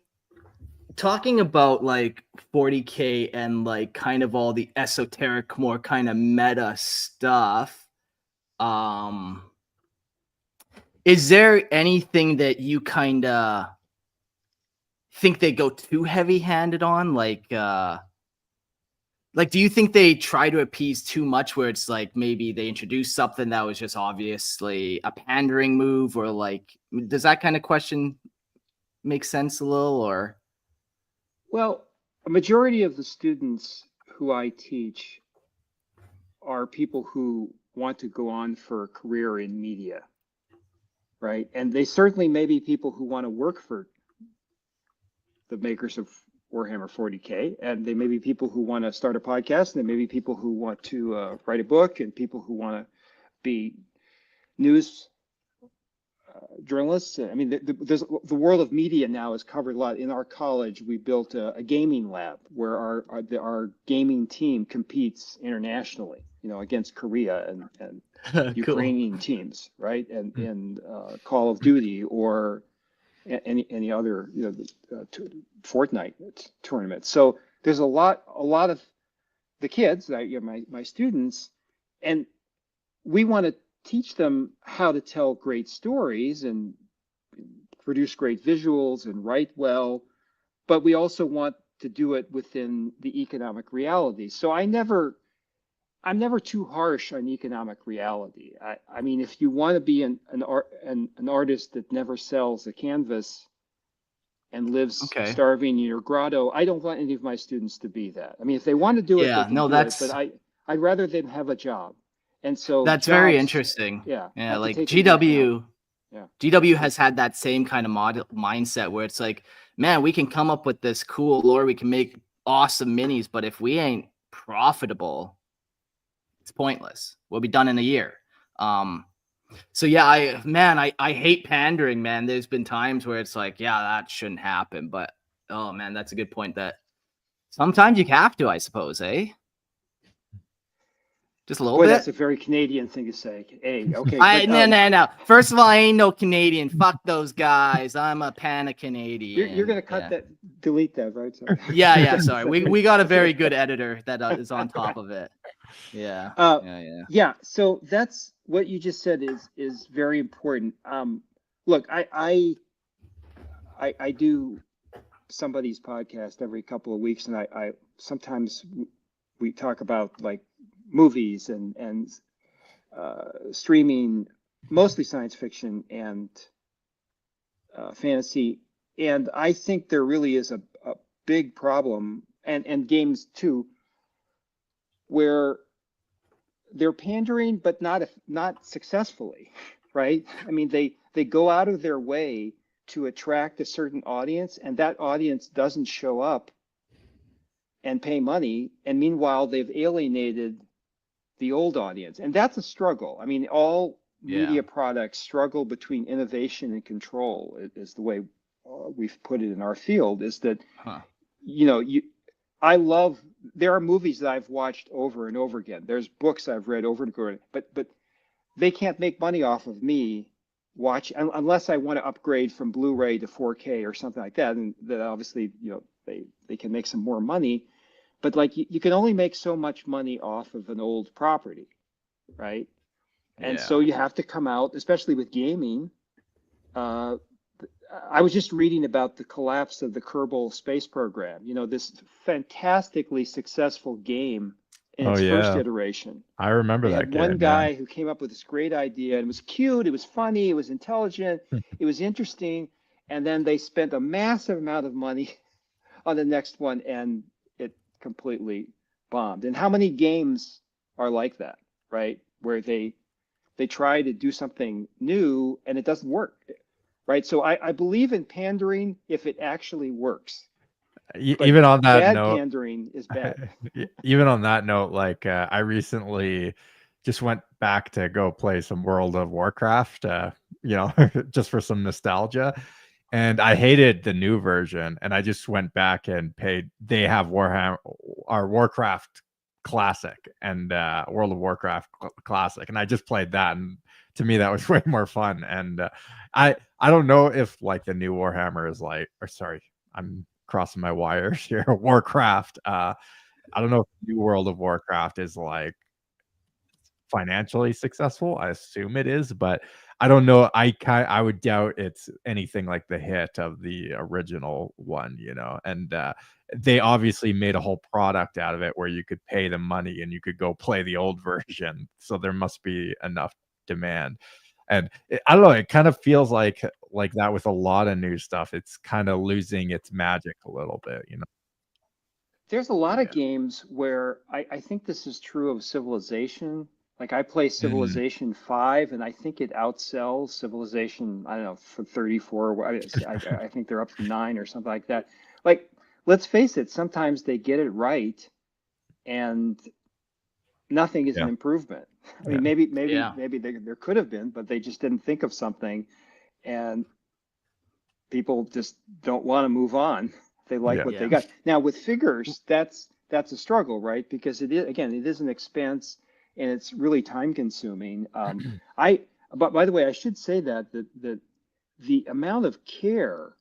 talking about like 40K and like kind of all the esoteric, more kind of meta stuff, is there anything that you kind of think they go too heavy-handed on? Like, do you think they try to appease too much, where it's like maybe they introduce something that was just obviously a pandering move, or like, does that kind of question make sense a little, or? Well, a majority of the students who I teach are people who want to go on for a career in media. Right. And they certainly may be people who want to work for the makers of Warhammer 40K. And they may be people who want to start a podcast. And there may be people who want to write a book, and people who want to be news journalists. I mean, there's the world of media now is covered a lot. In our college, we built a gaming lab where our gaming team competes internationally, against Korea and Cool. Ukrainian teams, right? And in Call of Duty or any other, Fortnite tournament. So there's a lot of the kids, my students, and we want to teach them how to tell great stories and produce great visuals and write well, but we also want to do it within the economic reality. So I'm never too harsh on economic reality. I mean, if you want to be an artist that never sells a canvas and lives starving in your grotto, I don't want any of my students to be that. I mean, if they want to do it, they can do it, but I'd rather them have a job. And so that's very interesting. Yeah. Like GW has had that same kind of mindset where it's like, man, we can come up with this cool lore, we can make awesome minis, but if we ain't profitable, it's pointless. We'll be done in a year. So yeah, I hate pandering, man. There's been times where it's like, yeah, that shouldn't happen, but oh man, that's a good point. That sometimes you have to, I suppose, eh? Just a little bit. That's a very Canadian thing to say. Hey, okay. No. First of all, I ain't no Canadian. Fuck those guys. I'm a Pan-Canadian. You're gonna cut that, delete that, right? Sorry. Yeah. Sorry, we got a very good editor that is on top of it. Yeah. Yeah. So that's what you just said is very important. Look, I do somebody's podcast every couple of weeks, and I sometimes we talk about like movies and streaming, mostly science fiction and fantasy. And I think there really is a big problem, and games too, where they're pandering, but not successfully, right? I mean, they go out of their way to attract a certain audience, and that audience doesn't show up and pay money. And meanwhile, they've alienated the old audience. And that's a struggle. I mean, all media products struggle between innovation and control, is the way we've put it in our field, is that, there are movies that I've watched over and over again. There's books I've read over and over, but they can't make money off of me unless I want to upgrade from Blu-ray to 4K or something like that. And that obviously, they can make some more money, but like you can only make so much money off of an old property, right? And so you have to come out, especially with gaming. I was just reading about the collapse of the Kerbal space program. This fantastically successful game in its first iteration. I remember that game. One guy who came up with this great idea, and it was cute, it was funny, it was intelligent, it was interesting, and then they spent a massive amount of money on the next one, and it completely bombed. And how many games are like that, right? Where they try to do something new and it doesn't work, right? So I believe in pandering if it actually works. Even on that note, pandering is bad. Even on that note, like I recently just went back to go play some World of Warcraft, just for some nostalgia. And I hated the new version, and I just went back and paid. They have Warcraft Classic and World of Warcraft Classic, and I just played that, and to me that was way more fun. And I don't know if like the new Warhammer is like, or sorry, I'm crossing my wires here. Warcraft. I don't know if the new World of Warcraft is like financially successful. I assume it is, but I don't know. I would doubt it's anything like the hit of the original one, and they obviously made a whole product out of it where you could pay them money and you could go play the old version. So there must be enough demand. And I don't know, it kind of feels like that with a lot of new stuff. It's kind of losing its magic a little bit, There's a lot of games where I think this is true of Civilization. Like I play Civilization 5, and I think it outsells Civilization, I don't know, for 34. I think they're up to 9 or something like that. Like, let's face it, sometimes they get it right, and nothing is an improvement. I mean, maybe there could have been, but they just didn't think of something. and people just don't want to move on. They like Yeah. what they Yeah. got. Now with figures, that's a struggle, right? Because it is an expense and it's really time consuming. But by the way, I should say that the amount of care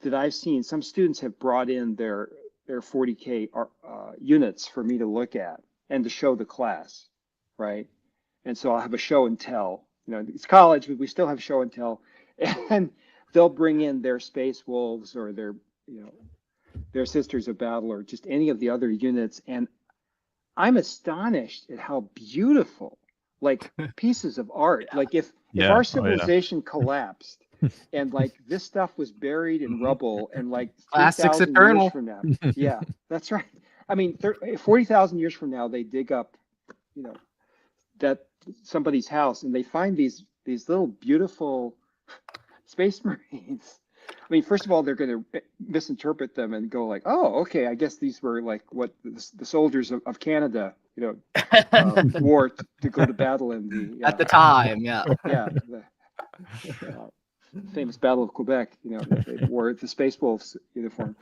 that I've seen, some students have brought in their 40K units for me to look at and to show the class, right? And so I'll have a show and tell. You know, it's college, but we still have show and tell, and they'll bring in their Space Wolves or their Sisters of Battle or just any of the other units, and I'm astonished at how beautiful, like pieces of art. Yeah. Like if Yeah. our Oh, yeah. civilization collapsed and like this stuff was buried in Mhm. rubble and like Classics 3,000 years eternal. from now, yeah, that's right. I mean, 40,000 years from now, they dig up, you know, that somebody's house and they find these little beautiful space marines. I mean, first of all, they're going to misinterpret them and go like, "Oh, okay, I guess these were like what the soldiers of Canada, wore to go to battle in the At the time, yeah. the famous Battle of Quebec. You know, they wore the Space Wolves uniform.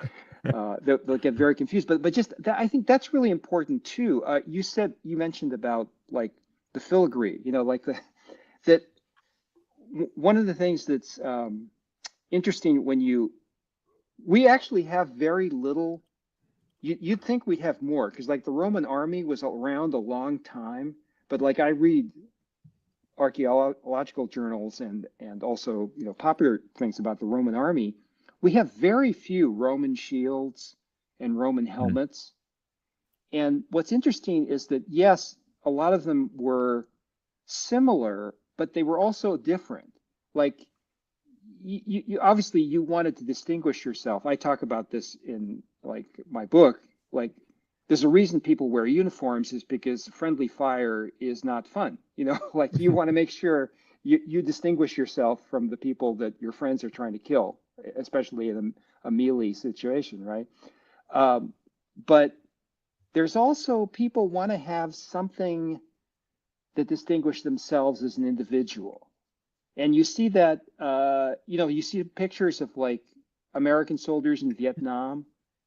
They'll get very confused. But just that, I think that's really important too. You mentioned about like the filigree. You know, like that. One of the things that's interesting we actually have very little. You'd think we'd have more because like the Roman army was around a long time, but like I read archaeological journals and also popular things about the Roman army, we have very few Roman shields and Roman helmets. And what's interesting is that yes, a lot of them were similar, but they were also different. Like you obviously you wanted to distinguish yourself. I talk about this in like my book. Like there's a reason people wear uniforms is because friendly fire is not fun. Like you want to make sure you distinguish yourself from the people that your friends are trying to kill, especially in a melee situation, right? But there's also people want to have something that distinguish themselves as an individual. And you see that, you see pictures of like American soldiers in Vietnam.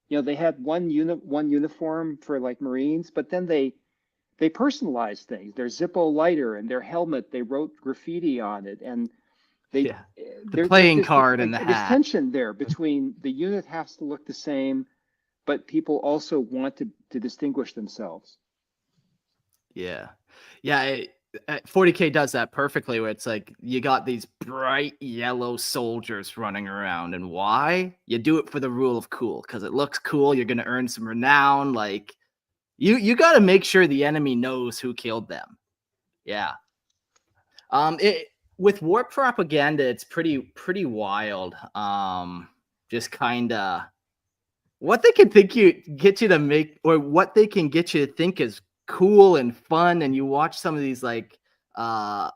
They had one uniform for like Marines, but then they personalized things. Their Zippo lighter and their helmet, they wrote graffiti on it, and The playing card and the there's hat. tension there between the unit has to look the same, but people also want to distinguish themselves. Yeah. 40K does that perfectly, where it's like you got these bright yellow soldiers running around, and why? You do it for the rule of cool, because it looks cool. You're gonna earn some renown. Like you got to make sure the enemy knows who killed them. Yeah. With war propaganda, it's pretty wild. Just kind of what they can get you to make, or what they can get you to think is cool and fun. And you watch some of these like videos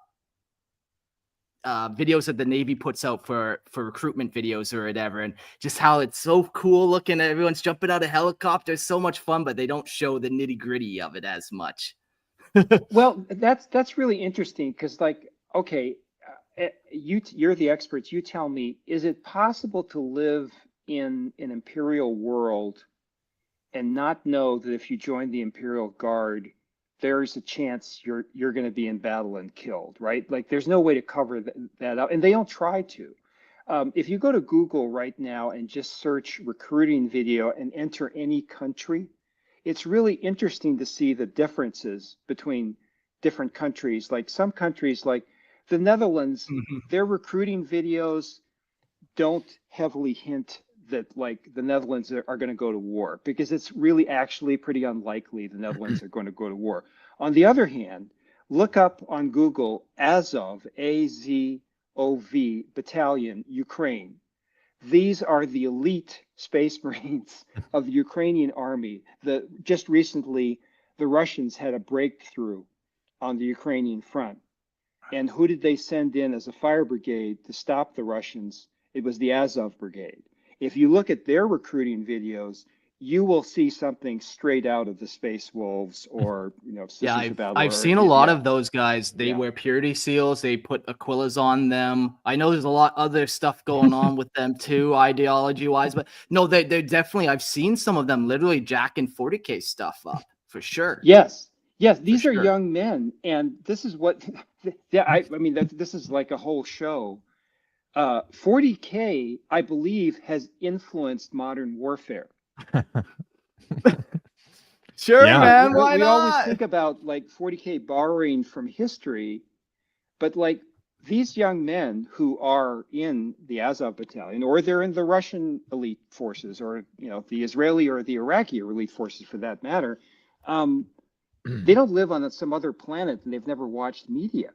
that the Navy puts out for recruitment videos or whatever, and just how it's so cool looking. Everyone's jumping out of helicopters, so much fun, but they don't show the nitty gritty of it as much. Well, that's really interesting because, like, okay, you're the experts. You tell me, is it possible to live in an imperial world and not know that if you join the Imperial Guard, there's a chance you're going to be in battle and killed, right? Like, there's no way to cover that up, and they don't try to. If you go to Google right now and just search recruiting video and enter any country, it's really interesting to see the differences between different countries. Like some countries, like the Netherlands, their recruiting videos don't heavily hint that like the Netherlands are going to go to war, because it's really actually pretty unlikely the Netherlands are going to go to war. On the other hand, look up on Google Azov, AZOV battalion, Ukraine. These are the elite Space Marines of the Ukrainian army. Just recently, the Russians had a breakthrough on the Ukrainian front. And who did they send in as a fire brigade to stop the Russians? It was the Azov Brigade. If you look at their recruiting videos, you will see something straight out of the Space Wolves or, Yeah, Sisters of Battle. I've or, seen a lot yeah, of those guys. They yeah. wear purity seals. They put Aquilas on them. I know there's a lot other stuff going on with them too, ideology wise. But no, they're definitely. I've seen some of them literally jacking 40K stuff up for sure. Yes, yes, these are sure. young men, and this is what, yeah, I mean, this is like a whole show. 40K, I believe, has influenced modern warfare. Sure, Yeah. man. Why We always not? think about like 40K borrowing from history, but like these young men who are in the Azov battalion, or they're in the Russian elite forces, or the Israeli or the Iraqi elite forces for that matter, they don't live on some other planet and they've never watched media.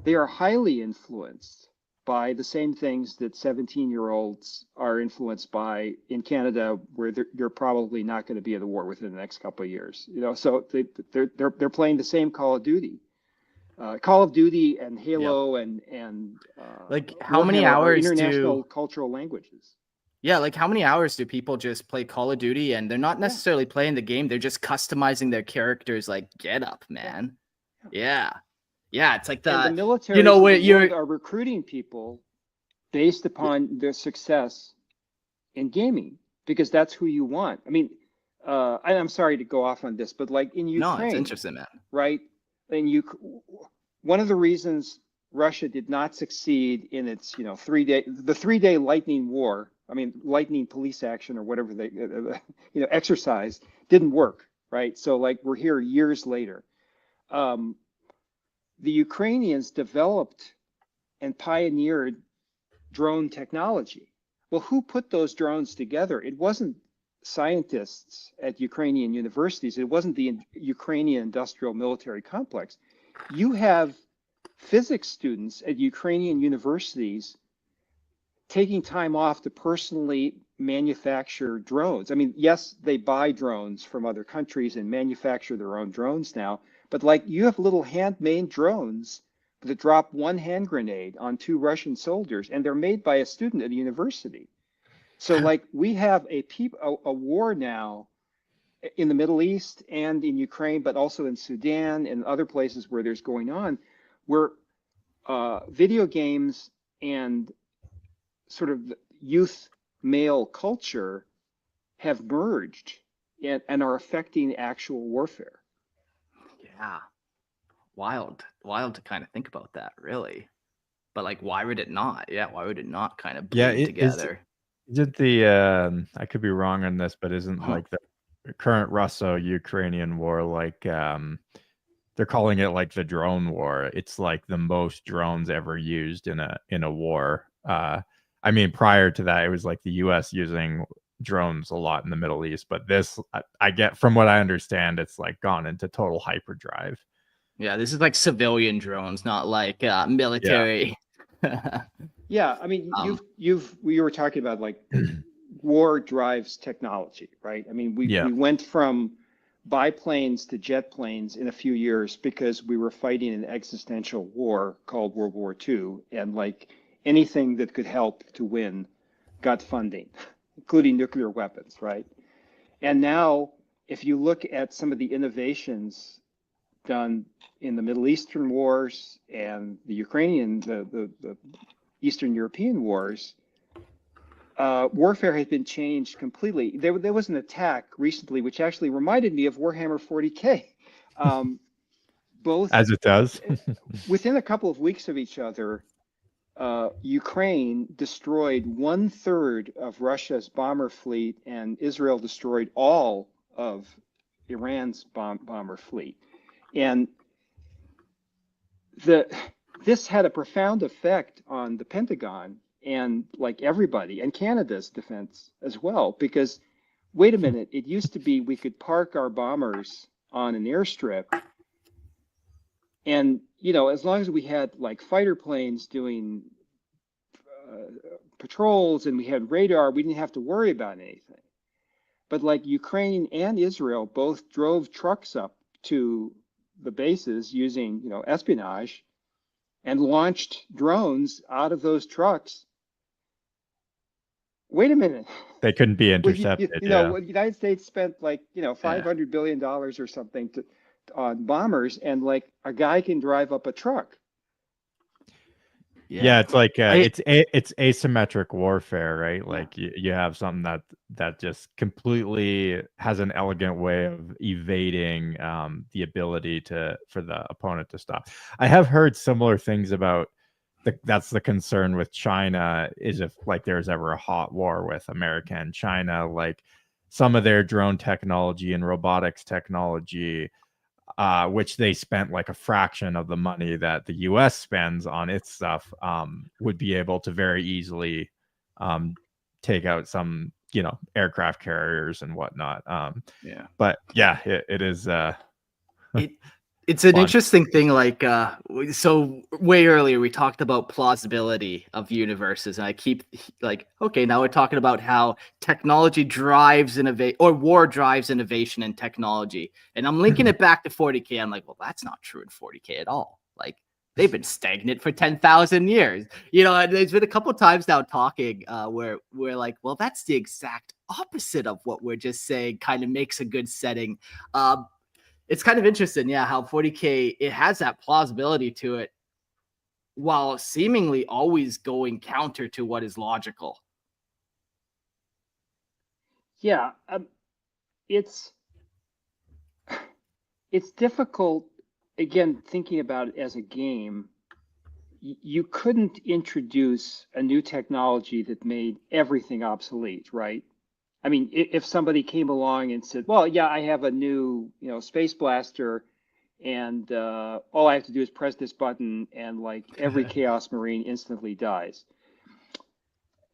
They are highly influenced by the same things that 17-year-olds are influenced by in Canada, where you're probably not going to be at a war within the next couple of years. So they're playing the same Call of Duty. Call of Duty and Halo and like how many Warhammer are hours international cultural languages. Yeah, like how many hours do people just play Call of Duty and they're not necessarily playing the game, they're just customizing their characters like get up, man. Yeah. Yeah, it's like And the the military are recruiting people based upon their success in gaming, because that's who you want. I mean, I'm sorry to go off on this, but like in Ukraine, No, it's interesting, man. Right? And one of the reasons Russia did not succeed in its, 3-day lightning war, I mean, lightning police action or whatever they, exercise didn't work, right? So like we're here years later. The Ukrainians developed and pioneered drone technology. Well, who put those drones together? It wasn't scientists at Ukrainian universities. It wasn't the Ukrainian industrial military complex. You have physics students at Ukrainian universities taking time off to personally manufacture drones. I mean, yes, they buy drones from other countries and manufacture their own drones now, but like you have little handmade drones that drop one hand grenade on 2 Russian soldiers, and they're made by a student at a university. So like we have a war now in the Middle East and in Ukraine, but also in Sudan and other places where there's going on, where video games and sort of youth male culture have merged and are affecting actual warfare. Yeah. Wild to kind of think about that, really. But like, why would it not? Yeah, why would it not kind of bleed together? Isn't the I could be wrong on this, but isn't like the current Russo-Ukrainian war like they're calling it like the drone war? It's like the most drones ever used in a war. I mean, prior to that, it was like the U.S. using drones a lot in the Middle East, but this, I get from what I understand, it's like gone into total hyperdrive. Yeah, this is like civilian drones, not like military. Yeah, I mean, we were talking about like war drives technology, right? I mean, we went from biplanes to jet planes in a few years because we were fighting an existential war called World War II, and like anything that could help to win got funding, including nuclear weapons, right? And now, if you look at some of the innovations done in the Middle Eastern wars and the Ukrainian, the Eastern European wars, warfare has been changed completely. There was an attack recently which actually reminded me of Warhammer 40K. Both, as it does, within a couple of weeks of each other, Ukraine destroyed 1/3 of Russia's bomber fleet, and Israel destroyed all of Iran's bomber fleet. And this had a profound effect on the Pentagon and like everybody, and Canada's defense as well, because wait a minute, it used to be we could park our bombers on an airstrip, and as long as we had like fighter planes doing patrols and we had radar, we didn't have to worry about anything. But like Ukraine and Israel both drove trucks up to the bases using espionage and launched drones out of those trucks. wait a minute. They couldn't be Well, intercepted. you know, Yeah. well, the United States spent like, $500 billion or something on bombers, and like a guy can drive up a truck. Yeah, it's like I- it's asymmetric warfare, right? Like you have something that just completely has an elegant way of evading the ability for the opponent to stop. I have heard similar things about that's the concern with China, is if like there's ever a hot war with America and China, like some of their drone technology and robotics technology, which they spent like a fraction of the money that the US spends on its stuff, would be able to very easily take out some, aircraft carriers and whatnot. But yeah, it is. It's an Fun. interesting thing. Like, so way earlier we talked about plausibility of universes, and I keep like, okay, now we're talking about how technology drives innovation, or war drives innovation in technology, and I'm linking it back to 40K. I'm like, well, that's not true in 40K at all. Like, they've been stagnant for 10,000 years. And there's been a couple times now talking where we're like, well, that's the exact opposite of what we're just saying. Kind of makes a good setting. It's kind of interesting, how 40K, it has that plausibility to it while seemingly always going counter to what is logical. Yeah, it's difficult, again, thinking about it as a game. You couldn't introduce a new technology that made everything obsolete, right? I mean, if somebody came along and said, well, yeah, I have a new, space blaster, and all I have to do is press this button, and like every Chaos Marine instantly dies.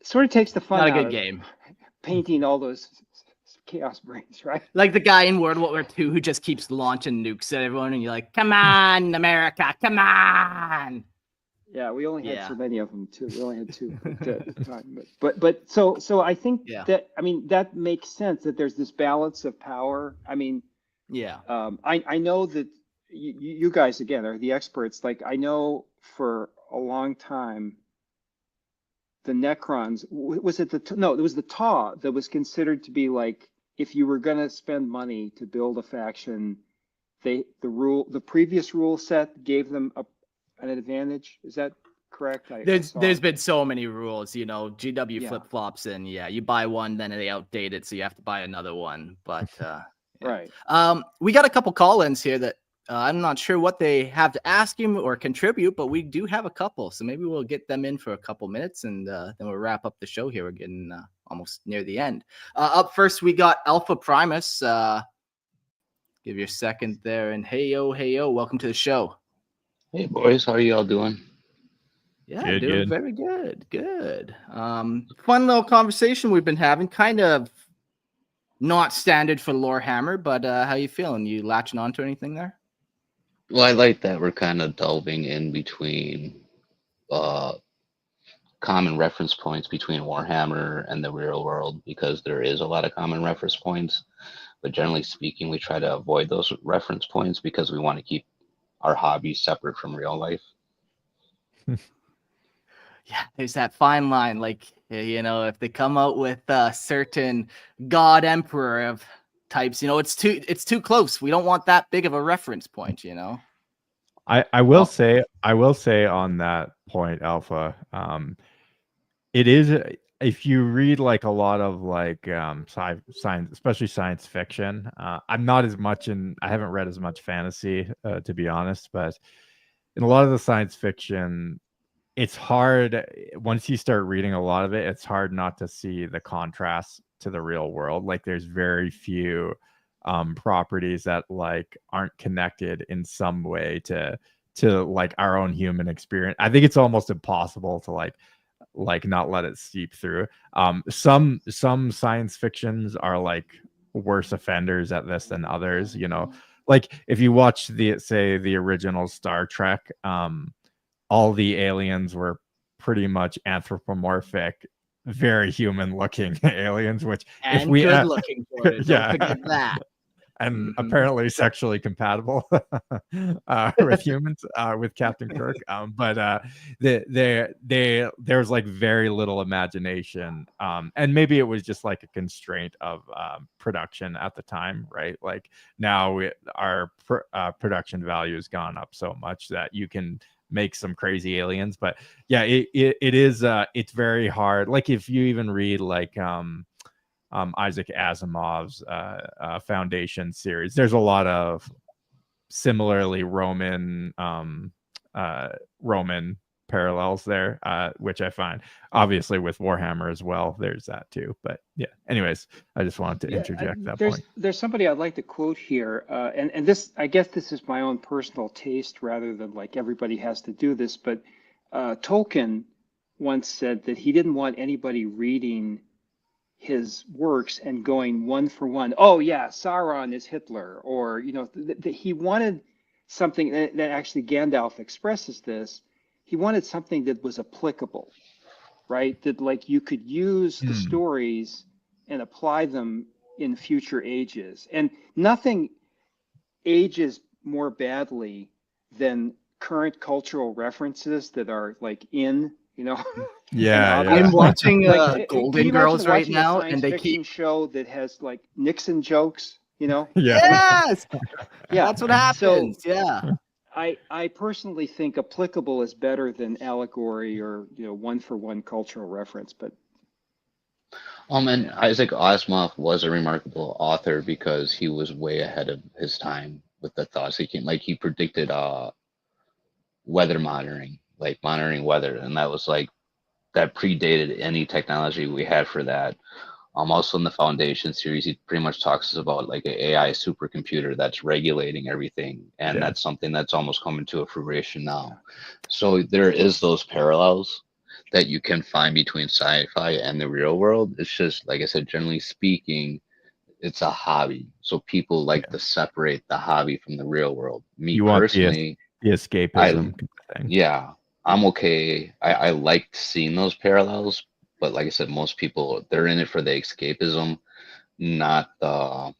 Sort of takes the fun Not a out good of game. painting all those Chaos Marines, right? Like the guy in World War II who just keeps launching nukes at everyone, and you're like, come on, America, come on. Yeah, we only had so many of them too. We only had 2 at the time. But so I think that, I mean, that makes sense, that there's this balance of power. I mean, I know that you guys, again, are the experts. Like, I know for a long time, the Necrons, was it it was the TAW that was considered to be like, if you were going to spend money to build a faction, the previous rule set gave them an advantage. Is that correct? There's been so many rules, GW flip-flops, and you buy one, then they outdate it, so you have to buy another one. But right. We got a couple call-ins here that I'm not sure what they have to ask you or contribute, but we do have a couple, so maybe we'll get them in for a couple minutes, and then we'll wrap up the show here. We're getting almost near the end. Up first, we got Alpha Primus. Give you a second there, and hey yo, welcome to the show. Hey boys, how are you all doing? Yeah, doing very good. Fun little conversation we've been having. Kind of not standard for Lorehammer, but how you feeling? You latching on to anything there? Well, I like that we're kind of delving in between common reference points between Warhammer and the real world, because there is a lot of common reference points, but generally speaking, we try to avoid those reference points because we want to keep our hobbies separate from real life. Yeah, there's that fine line. Like, if they come out with a certain God Emperor of types, it's too close. We don't want that big of a reference point, I will say on that point, Alpha, it is, if you read like a lot of like science, especially science fiction, I'm not as much I haven't read as much fantasy to be honest, but in a lot of the science fiction, it's hard, once you start reading a lot of it, it's hard not to see the contrast to the real world. Like, there's very few properties that like aren't connected in some way to like our own human experience. I think it's almost impossible to like not let it seep through. Some science fictions are like worse offenders at this than others, like if you watch the original Star Trek, all the aliens were pretty much anthropomorphic, very human looking aliens, which and good looking for it. Don't forget that. and Mhm. apparently sexually compatible with humans, with Captain Kirk. But there's like very little imagination, and maybe it was just like a constraint of production at the time, right? Like now our production value has gone up so much that you can make some crazy aliens. But yeah, it is it's very hard. Like if you even read like Isaac Asimov's Foundation series, there's a lot of similarly Roman parallels there, which I find. Obviously with Warhammer as well, there's that too. But yeah, anyways, I just wanted to interject that point. There's somebody I'd like to quote here, and this, I guess this is my own personal taste rather than like everybody has to do this, but Tolkien once said that he didn't want anybody reading his works and going one for one, oh yeah, Sauron is Hitler, or he wanted something that actually Gandalf expresses this. He wanted something that was applicable, right? That like you could use the stories and apply them in future ages. And nothing ages more badly than current cultural references that are like Yeah, I'm watching Like, can Golden you Girls imagine right watching a now, science and they fiction keep show that has like Nixon jokes, yeah. yes, Yeah. that's what happens. Yeah. I personally think applicable is better than allegory or one for one cultural reference. But And Isaac Asimov was a remarkable author because he was way ahead of his time with the thoughts. He predicted weather monitoring, like monitoring weather, and that predated any technology we had for that. Also in the Foundation series, he pretty much talks about like an AI supercomputer that's regulating everything, and that's something that's almost coming to a fruition now. So there is those parallels that you can find between sci-fi and the real world. It's just like I said, generally speaking, it's a hobby. So people like to separate the hobby from the real world. Me You want personally, the escapism kind of thing. yeah, I'm okay. I liked seeing those parallels, but like I said, most people they're in it for the escapism, not to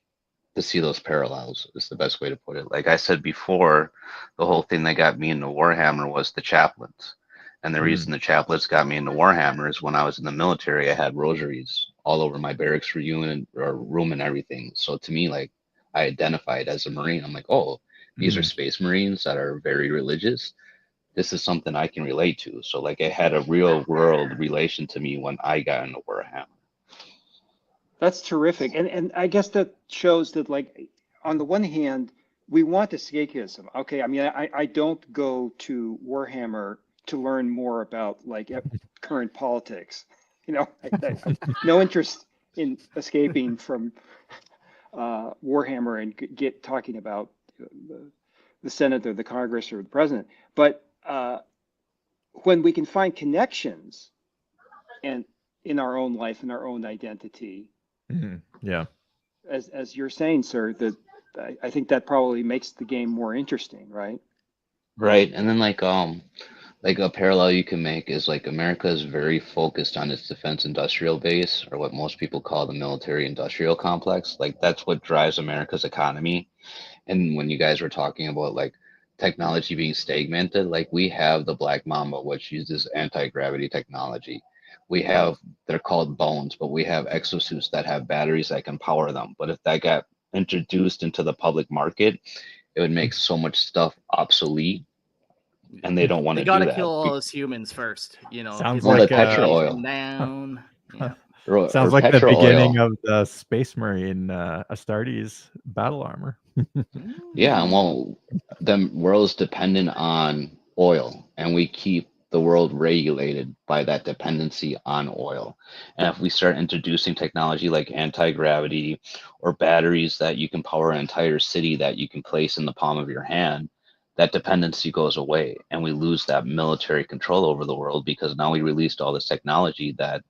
see those parallels is the best way to put it. Like I said before, the whole thing that got me into Warhammer was the chaplains. And the reason the chaplains got me into Warhammer is when I was in the military, I had rosaries all over my barracks room and everything. So to me, like I identified as a Marine. I'm like, oh, these are Space Marines that are very religious. This is something I can relate to. So like it had a real world relation to me when I got into Warhammer. that's terrific. And I guess that shows that, like, on the one hand, we want escapism. Okay, I mean, I don't go to Warhammer to learn more about like current politics. I no interest in escaping from Warhammer and get talking about the Senate or the Congress or the president. But when we can find connections and in our own life, in our own identity, Yeah. as you're saying, sir, that I think that probably makes the game more interesting, right? Right. And then like a parallel you can make is like America is very focused on its defense industrial base, or what most people call the military industrial complex. Like that's what drives America's economy. And when you guys were talking about like technology being stagnated, like we have the Black Mamba, which uses anti-gravity technology. We have, they're called bones, but we have exosuits that have batteries that can power them. But if that got introduced into the public market, it would make so much stuff obsolete, and they don't want They to do gotta that. kill all those humans first. Sounds Well, like the petrol oil. Down. Yeah. Sounds Or like the petrol beginning oil. of the Space Marine Astartes battle armor. Yeah, well, the world's dependent on oil, and we keep the world regulated by that dependency on oil. And if we start introducing technology like anti-gravity or batteries that you can power an entire city that you can place in the palm of your hand, that dependency goes away, and we lose that military control over the world because now we released all this technology that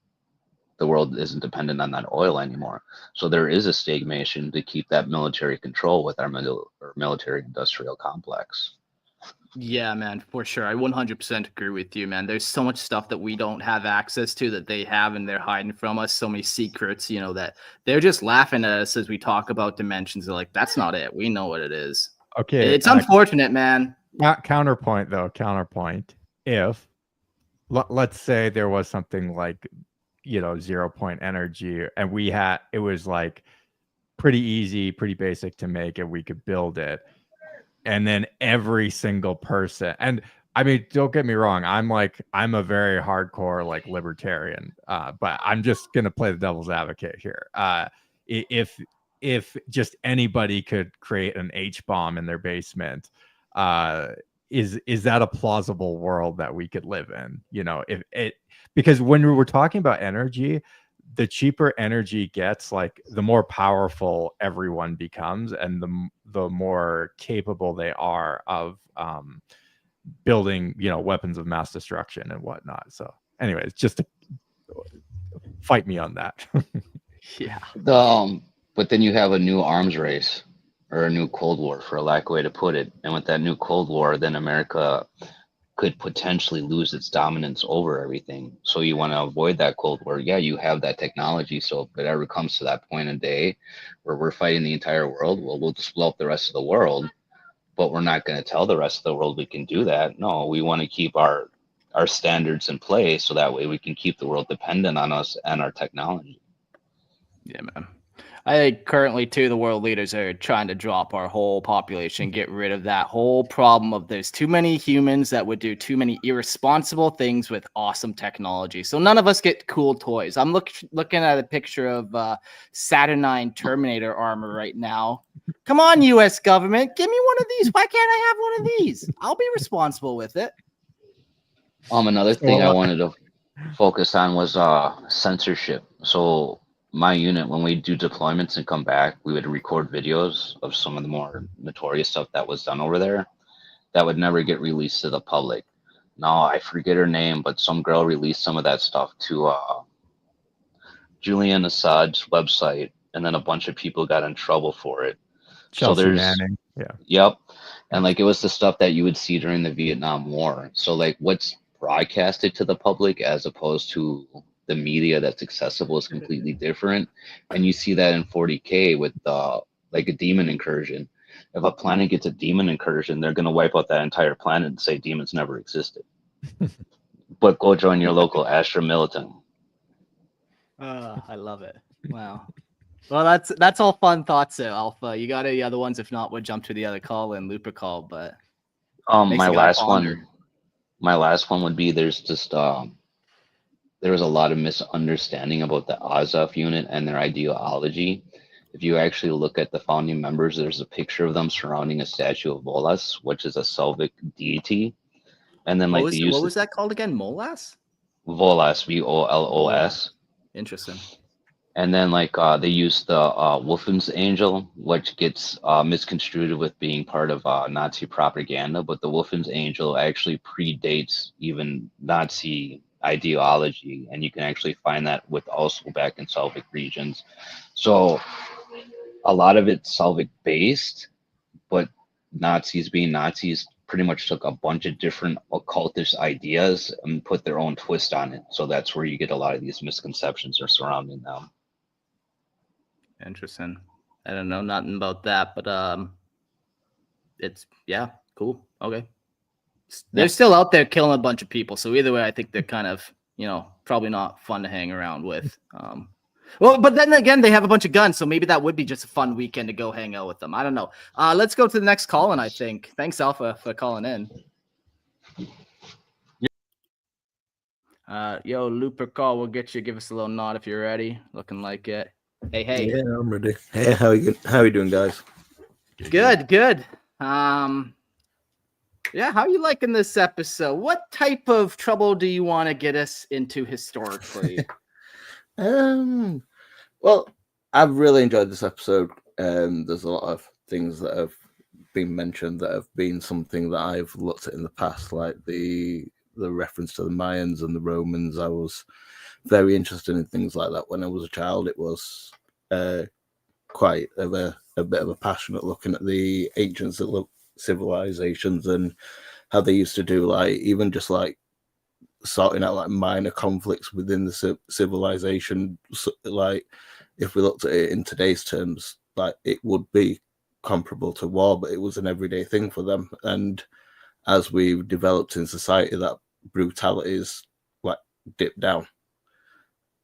the world isn't dependent on that oil anymore. So there is a stagnation to keep that military control with our military industrial complex. Yeah, man, for sure. I 100% agree with you, man. There's so much stuff that we don't have access to that they have, and they're hiding from us. So many secrets, that they're just laughing at us as we talk about dimensions. They're like, that's not it. We know what it is. Okay. It's unfortunate, man. Counterpoint, though. Counterpoint. If, let's say there was something like, 0 point energy, and it was like pretty easy, pretty basic to make, and we could build it. And then every single person, and I mean, don't get me wrong, I'm a very hardcore like libertarian, but I'm just gonna play the devil's advocate here. If just anybody could create an H bomb in their basement, is that a plausible world that we could live in? If it, because when we were talking about energy, the cheaper energy gets, like the more powerful everyone becomes, and the more capable they are of building, weapons of mass destruction and whatnot. So, anyways, just to fight me on that. Yeah. But then you have a new arms race, or a new Cold War, for a lack of a way to put it. And with that new Cold War, then America could potentially lose its dominance over everything. So you want to avoid that Cold War. Yeah, you have that technology. So if it ever comes to that point in day where we're fighting the entire world, well, we'll just blow up the rest of the world. But we're not going to tell the rest of the world we can do that. No, we want to keep our standards in place, so that way we can keep the world dependent on us and our technology. Yeah, man. I think currently, too, the world leaders are trying to drop our whole population, get rid of that whole problem of there's too many humans that would do too many irresponsible things with awesome technology. So none of us get cool toys. I'm looking at a picture of Saturnine Terminator armor right now. Come on, U.S. government, give me one of these. Why can't I have one of these? I'll be responsible with it. Another thing I wanted to focus on was censorship. So my unit, when we do deployments and come back, we would record videos of some of the more notorious stuff that was done over there that would never get released to the public. Now, I forget her name, but some girl released some of that stuff to Julian Assange's website, and then a bunch of people got in trouble for it. Chelsea Manning. Yeah. Yep. And like, it was the stuff that you would see during the Vietnam War. So like, what's broadcasted to the public as opposed to the media that's accessible is completely different. And you see that in 40K with like a demon incursion. If a planet gets a demon incursion, they're going to wipe out that entire planet and say demons never existed. But go join your local Astra Militant. I love it. Wow. Well, that's all fun thoughts there, Alpha. You got any other ones? If not, we'll jump to the other call and Looper call. But my last one would be, there's just there was a lot of misunderstanding about the Azov unit and their ideology. If you actually look at the founding members, there's a picture of them surrounding a statue of Volas, which is a Slavic deity. And then what was that called again? Molas? Volas, Volos. Interesting. And then they use the Wolfen's Angel, which gets misconstrued with being part of Nazi propaganda. But the Wolfen's Angel actually predates even Nazi ideology, and you can actually find that with also back in Slavic regions. So a lot of it's Slavic based, but Nazis being Nazis pretty much took a bunch of different occultist ideas and put their own twist on it. So that's where you get a lot of these misconceptions are surrounding them. Interesting. I don't know nothing about that, but it's cool. Okay. They're still out there killing a bunch of people. So either way, I think they're kind of, probably not fun to hang around with. Well, but then again, they have a bunch of guns, so maybe that would be just a fun weekend to go hang out with them. I don't know. Let's go to the next call, and I think. Thanks, Alpha, for calling in. Yo, Looper call. We'll get you. Give us a little nod if you're ready. Looking like it. Hey. Yeah, I'm ready. Hey, how are you doing, guys? Good. Yeah, how are you liking this episode? What type of trouble do you want to get us into historically? Well, I've really enjoyed this episode. There's a lot of things that have been mentioned that have been something that I've looked at in the past, like the reference to the Mayans and the Romans. I was very interested in things like that when I was a child. It was quite a bit of a passionate looking at the ancients that look civilizations and how they used to do like even just like sorting out like minor conflicts within the civilization. So, like if we looked at it in today's terms, like it would be comparable to war, but it was an everyday thing for them. And as we've developed in society, that brutality is like dipped down.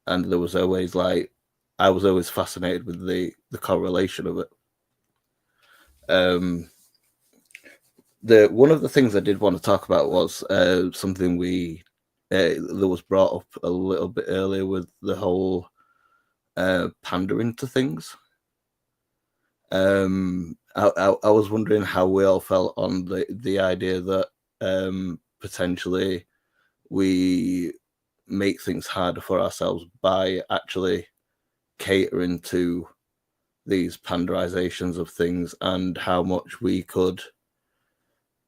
And there was always like, I was always fascinated with the correlation of it. One of the things I did want to talk about was something that was brought up a little bit earlier with the whole pandering to things. I was wondering how we all felt on the idea that potentially we make things harder for ourselves by actually catering to these panderizations of things, and how much we could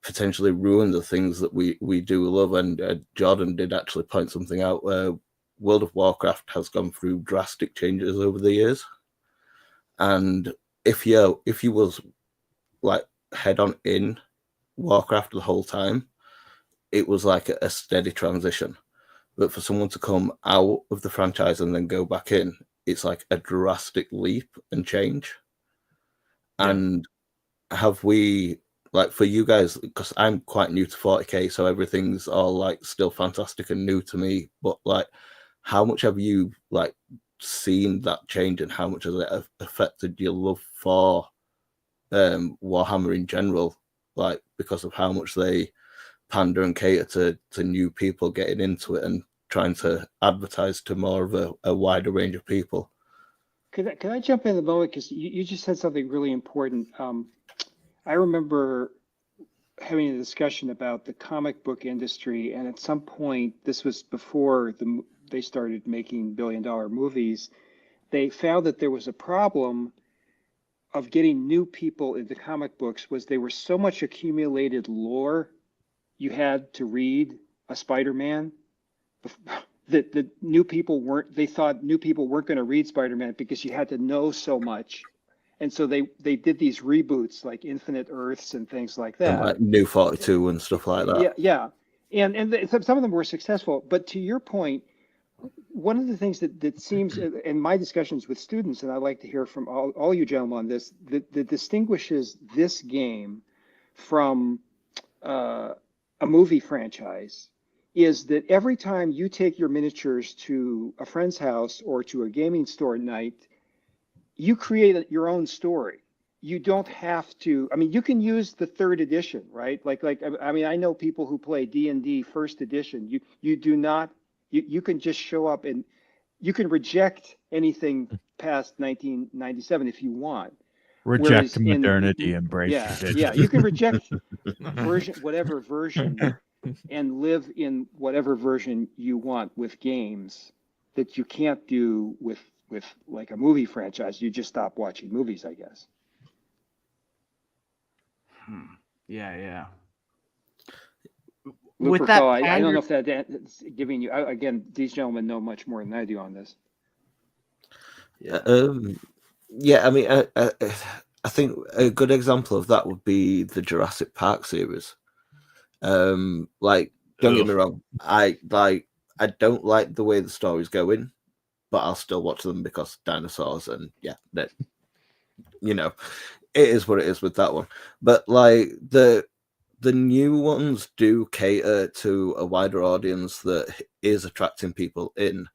potentially ruin the things that we do love. And Jordan did actually point something out where World of Warcraft has gone through drastic changes over the years. And if you was like head on in Warcraft the whole time, it was like a steady transition. But for someone to come out of the franchise and then go back in, it's like a drastic leap and change. Yeah. And have we, like for you guys, because I'm quite new to 40k, so everything's all like still fantastic and new to me, but like how much have you like seen that change, and how much has it affected your love for Warhammer in general, like because of how much they pander and cater to new people getting into it and trying to advertise to more of a wider range of people? Could I jump in the moment, because you just said something really important. I remember having a discussion about the comic book industry, and at some point, this was before they started making billion-dollar movies, they found that there was a problem of getting new people into comic books. Was there was so much accumulated lore you had to read a Spider-Man that the new people thought new people weren't going to read Spider-Man because you had to know so much. And so they did these reboots like Infinite Earths and things like that. And like New 42 and stuff like that. Yeah. And some of them were successful. But to your point, one of the things that seems in my discussions with students, and I'd like to hear from all you gentlemen on this, that distinguishes this game from a movie franchise, is that every time you take your miniatures to a friend's house or to a gaming store at night, you create your own story. You don't have to, I mean, you can use the 3rd edition, right? I mean, I know people who play D&D 1st edition. You do not, you can just show up and you can reject anything past 1997 if you want. Reject modernity, embrace tradition. Yeah, you can reject whatever version, and live in whatever version you want with games that you can't do with like a movie franchise. You just stop watching movies, I guess. Yeah. With that, I don't know if that's giving you. Again, these gentlemen know much more than I do on this. Yeah. I mean, I think a good example of that would be the Jurassic Park series. Like, don't get me wrong, I don't like the way the story's going, but I'll still watch them because dinosaurs, and yeah, that, you know, it is what it is with that one. But like the new ones do cater to a wider audience that is attracting people in.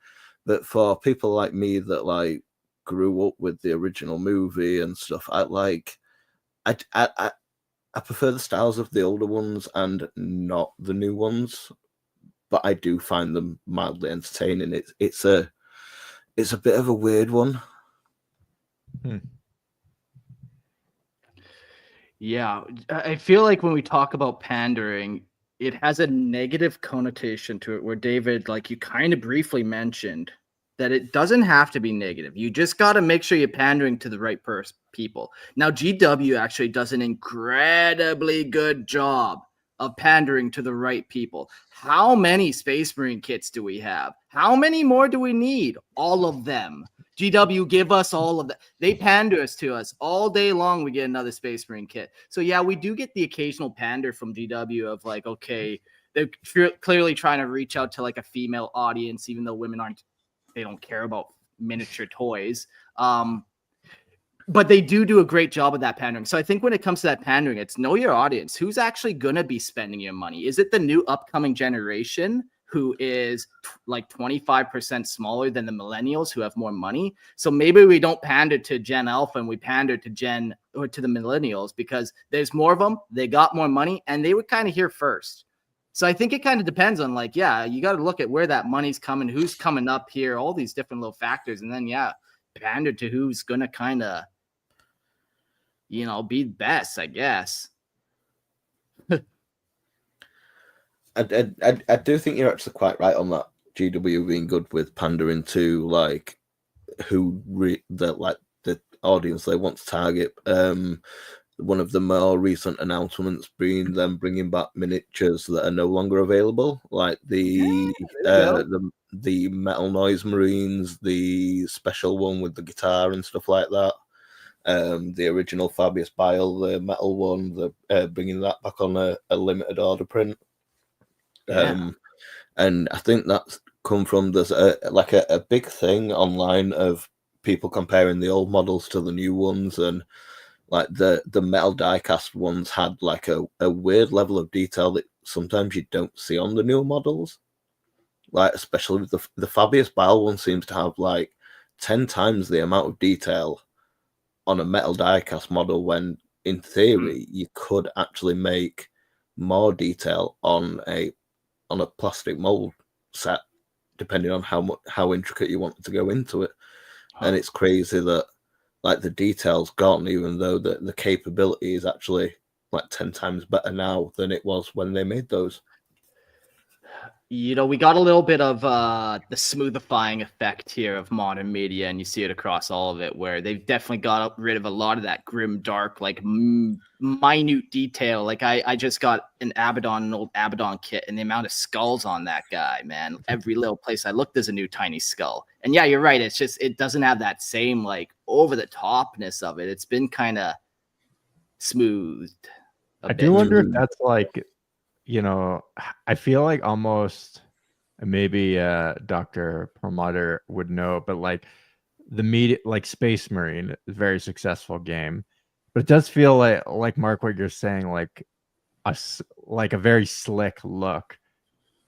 But for people like me that like grew up with the original movie and stuff, I prefer the styles of the older ones and not the new ones, but I do find them mildly entertaining. It's a bit of a weird one. Yeah, I feel like when we talk about pandering, it has a negative connotation to it, where David, like you kind of briefly mentioned, that it doesn't have to be negative. You just got to make sure you're pandering to the right people. Now, GW actually does an incredibly good job of pandering to the right people. How many Space Marine kits do we have? How many more do we need? All of them GW, give us all of that. They pander us to us all day long. We get another Space Marine kit. So yeah, we do get the occasional pander from GW of like, okay, they're clearly trying to reach out to like a female audience, even though women they don't care about miniature toys. But they do a great job of that pandering. So I think when it comes to that pandering, it's know your audience. Who's actually going to be spending your money? Is it the new upcoming generation who is like 25% smaller than the millennials who have more money? So maybe we don't pander to Gen Alpha and we pander to the millennials because there's more of them. They got more money and they were kind of here first. So I think it kind of depends on like, yeah, you got to look at where that money's coming, who's coming up here, all these different little factors. And then, yeah, pander to who's going to kind of, be best, I guess. I do think you're actually quite right on that. GW being good with pandering to like the audience they want to target. One of the more recent announcements being them bringing back miniatures that are no longer available, like the Metal Noise Marines, the special one with the guitar and stuff like that. The original Fabius Bile, the metal one, bringing that back on a limited order print. And I think that's come from there's a big thing online of people comparing the old models to the new ones, and like the metal diecast ones had like a weird level of detail that sometimes you don't see on the newer models. Like especially with the Fabius Bile one seems to have like 10 times the amount of detail on a metal diecast model, when in theory you could actually make more detail on a plastic mold set, depending on how intricate you want to go into it. And it's crazy that like the detail's gone, even though the capability is actually like 10 times better now than it was when they made those. We got a little bit of the smoothifying effect here of modern media, and you see it across all of it, where they've definitely got rid of a lot of that grim, dark, like minute detail. Like I just got an old Abaddon kit, and the amount of skulls on that guy, man. Every little place I look, there's a new tiny skull. And yeah, you're right. It's just it doesn't have that same like over the topness of it. It's been kind of smoothed. I do wonder if that's like, I feel like almost maybe Dr. Perlmutter would know, but like the media, like Space Marine, is a very successful game, but it does feel like Mark, what you're saying, like a very slick look.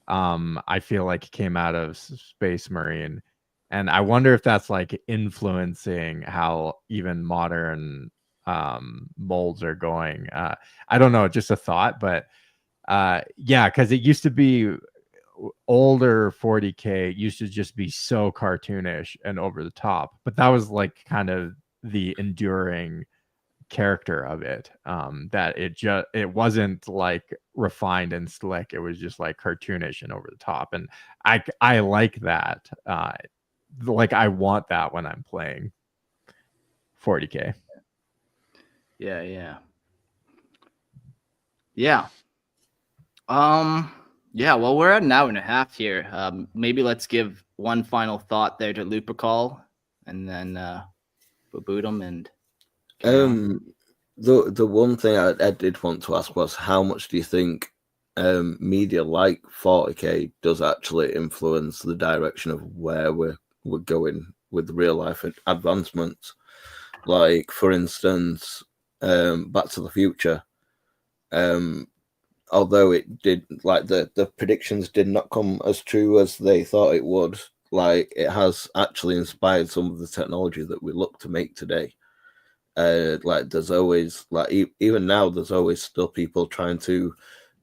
I feel like it came out of Space Marine, and I wonder if that's like influencing how even modern molds are going. I don't know, just a thought, but because it used to be older 40K used to just be so cartoonish and over the top, but that was like kind of the enduring character of it, that it wasn't like refined and slick. It was just like cartoonish and over the top, and I like that. Like I want that when I'm playing 40K. Yeah, well, we're at an hour and a half here. Maybe let's give one final thought there to Lupercal, and then boot them. And the one thing I did want to ask was, how much do you think media like 40K does actually influence the direction of where we're going with real life advancements? Like, for instance, Back to the Future. Although it did, like the predictions did not come as true as they thought it would, like it has actually inspired some of the technology that we look to make today. Like there's always, like even now, there's always still people trying to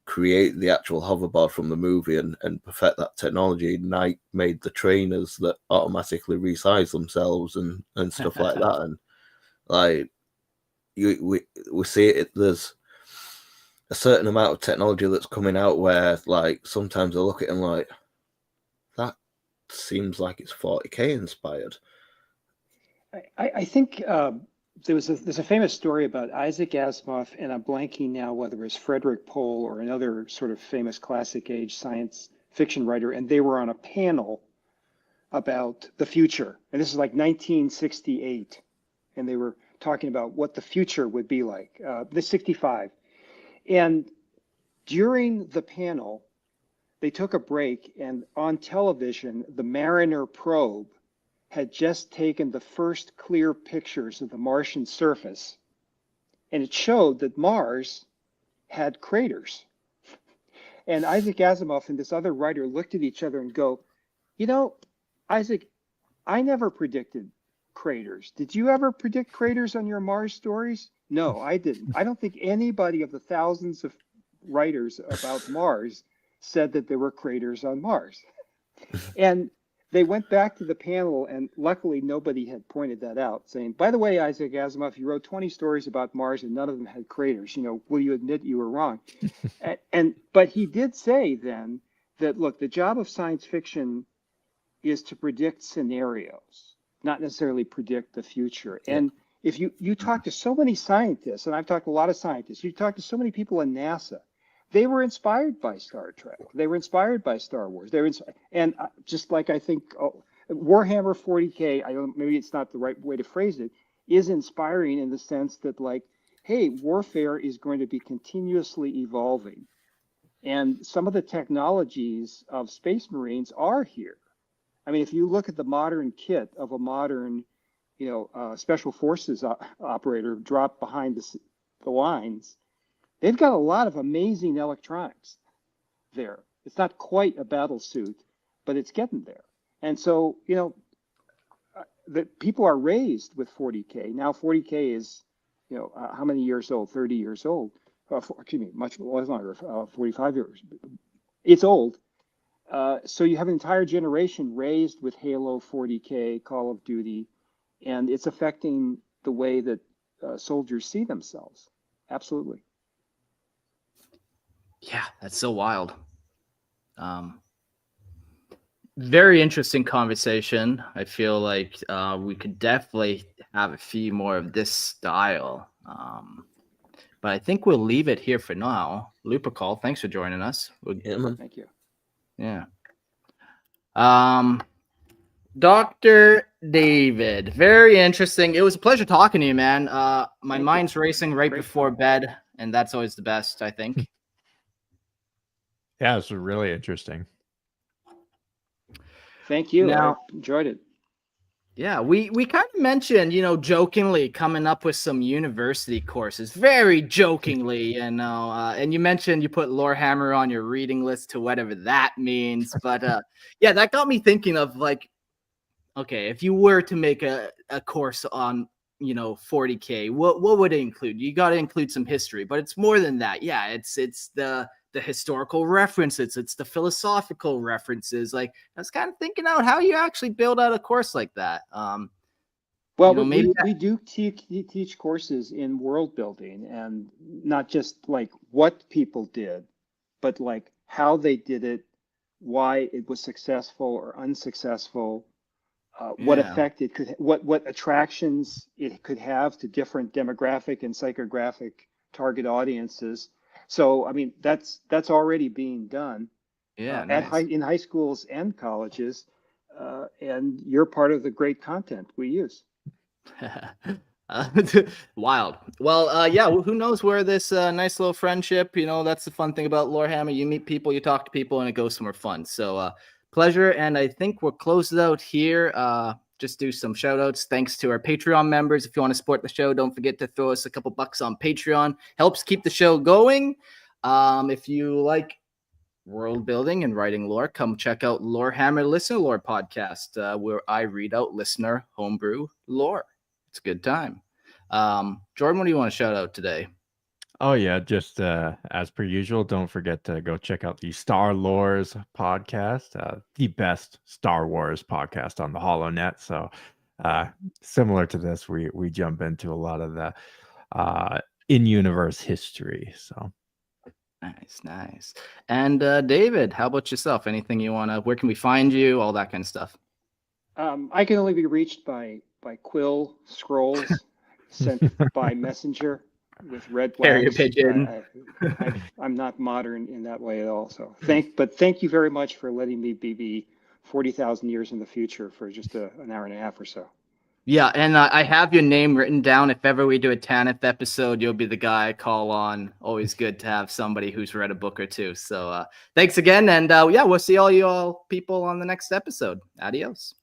create the actual hoverboard from the movie and perfect that technology. Nike made the trainers that automatically resize themselves and stuff like that. And like we see it, there's a certain amount of technology that's coming out where like sometimes I look at it and like, that seems like it's 40K inspired. I think there's a famous story about Isaac Asimov, and I'm blanking now whether it was Frederick Pohl or another sort of famous classic age science fiction writer, and they were on a panel about the future. And this is like 1968. And they were talking about what the future would be like, the 65. And during the panel, they took a break, and on television, the Mariner probe had just taken the first clear pictures of the Martian surface. And it showed that Mars had craters. And Isaac Asimov and this other writer looked at each other and go, you know, Isaac, I never predicted craters. Did you ever predict craters on your Mars stories? No, I didn't. I don't think anybody of the thousands of writers about Mars said that there were craters on Mars. And they went back to the panel, and luckily nobody had pointed that out, saying, by the way, Isaac Asimov, you wrote 20 stories about Mars and none of them had craters. You know, will you admit you were wrong? But he did say then that, look, the job of science fiction is to predict scenarios, not necessarily predict the future. Yeah. And if you talk to so many scientists, and I've talked to a lot of scientists, you talk to so many people in NASA, they were inspired by Star Trek. They were inspired by Star Wars. And just like I think Warhammer 40K, I don't, maybe it's not the right way to phrase it, is inspiring in the sense that, like, hey, warfare is going to be continuously evolving. And some of the technologies of Space Marines are here. I mean, if you look at the modern kit of a modern, special forces operator dropped behind the lines, they've got a lot of amazing electronics there. It's not quite a battle suit, but it's getting there. And so, the people are raised with 40K. Now 40K is, how many years old? 30 years old. Much longer, 45 years. It's old. So you have an entire generation raised with Halo, 40K, Call of Duty, and it's affecting the way that soldiers see themselves. Absolutely. Yeah, that's so wild. Very interesting conversation. I feel like we could definitely have a few more of this style. But I think we'll leave it here for now. Lupercal, thanks for joining us. Yeah, man. Thank you. Yeah. Dr. David, very interesting. It was a pleasure talking to you, man. My mind's racing right before bed, and that's always the best, I think. Yeah, it's really interesting. Thank you. Now, I enjoyed it. Yeah, we kind of mentioned, jokingly coming up with some university courses, very jokingly, and you mentioned you put Lorehammer on your reading list to whatever that means. But yeah, that got me thinking of, like, okay, if you were to make a course on, 40K, what would it include? You got to include some history, but it's more than that. Yeah, it's the historical references, it's the philosophical references. Like, I was kind of thinking out how you actually build out a course like that. Well, maybe we do teach courses in world building, and not just like what people did, but like how they did it, why it was successful or unsuccessful, what effect it could, what attractions it could have to different demographic and psychographic target audiences. So, I mean, that's already being done nice. in high schools and colleges, and you're part of the great content we use. Wild. Well, yeah, who knows where this nice little friendship, that's the fun thing about Lorehammer. You meet people, you talk to people, and it goes somewhere fun. So pleasure. And I think we'll close it out here. Just do some shout outs. Thanks to our Patreon members. If you want to support the show, don't forget to throw us a couple bucks on Patreon. Helps keep the show going. If you like world building and writing lore, come check out Lorehammer Listener Lore podcast, where I read out listener homebrew lore. It's a good time. Jordan, what do you want to shout out today? Oh, yeah. Just as per usual, don't forget to go check out the Star Lores podcast, the best Star Wars podcast on the HoloNet. So similar to this, we jump into a lot of the in-universe history. So Nice. And David, how about yourself? Anything you want to, where can we find you? All that kind of stuff. I can only be reached by quill scrolls sent by messenger with red flags. Carrier pigeon. I'm not modern in that way at all. So thank you very much for letting me be 40,000 years in the future for just an hour and a half or so. Yeah, and I have your name written down. If ever we do a Tanith episode, you'll be the guy I call on. Always good to have somebody who's read a book or two. So thanks again, and yeah, we'll see all you all people on the next episode. Adios.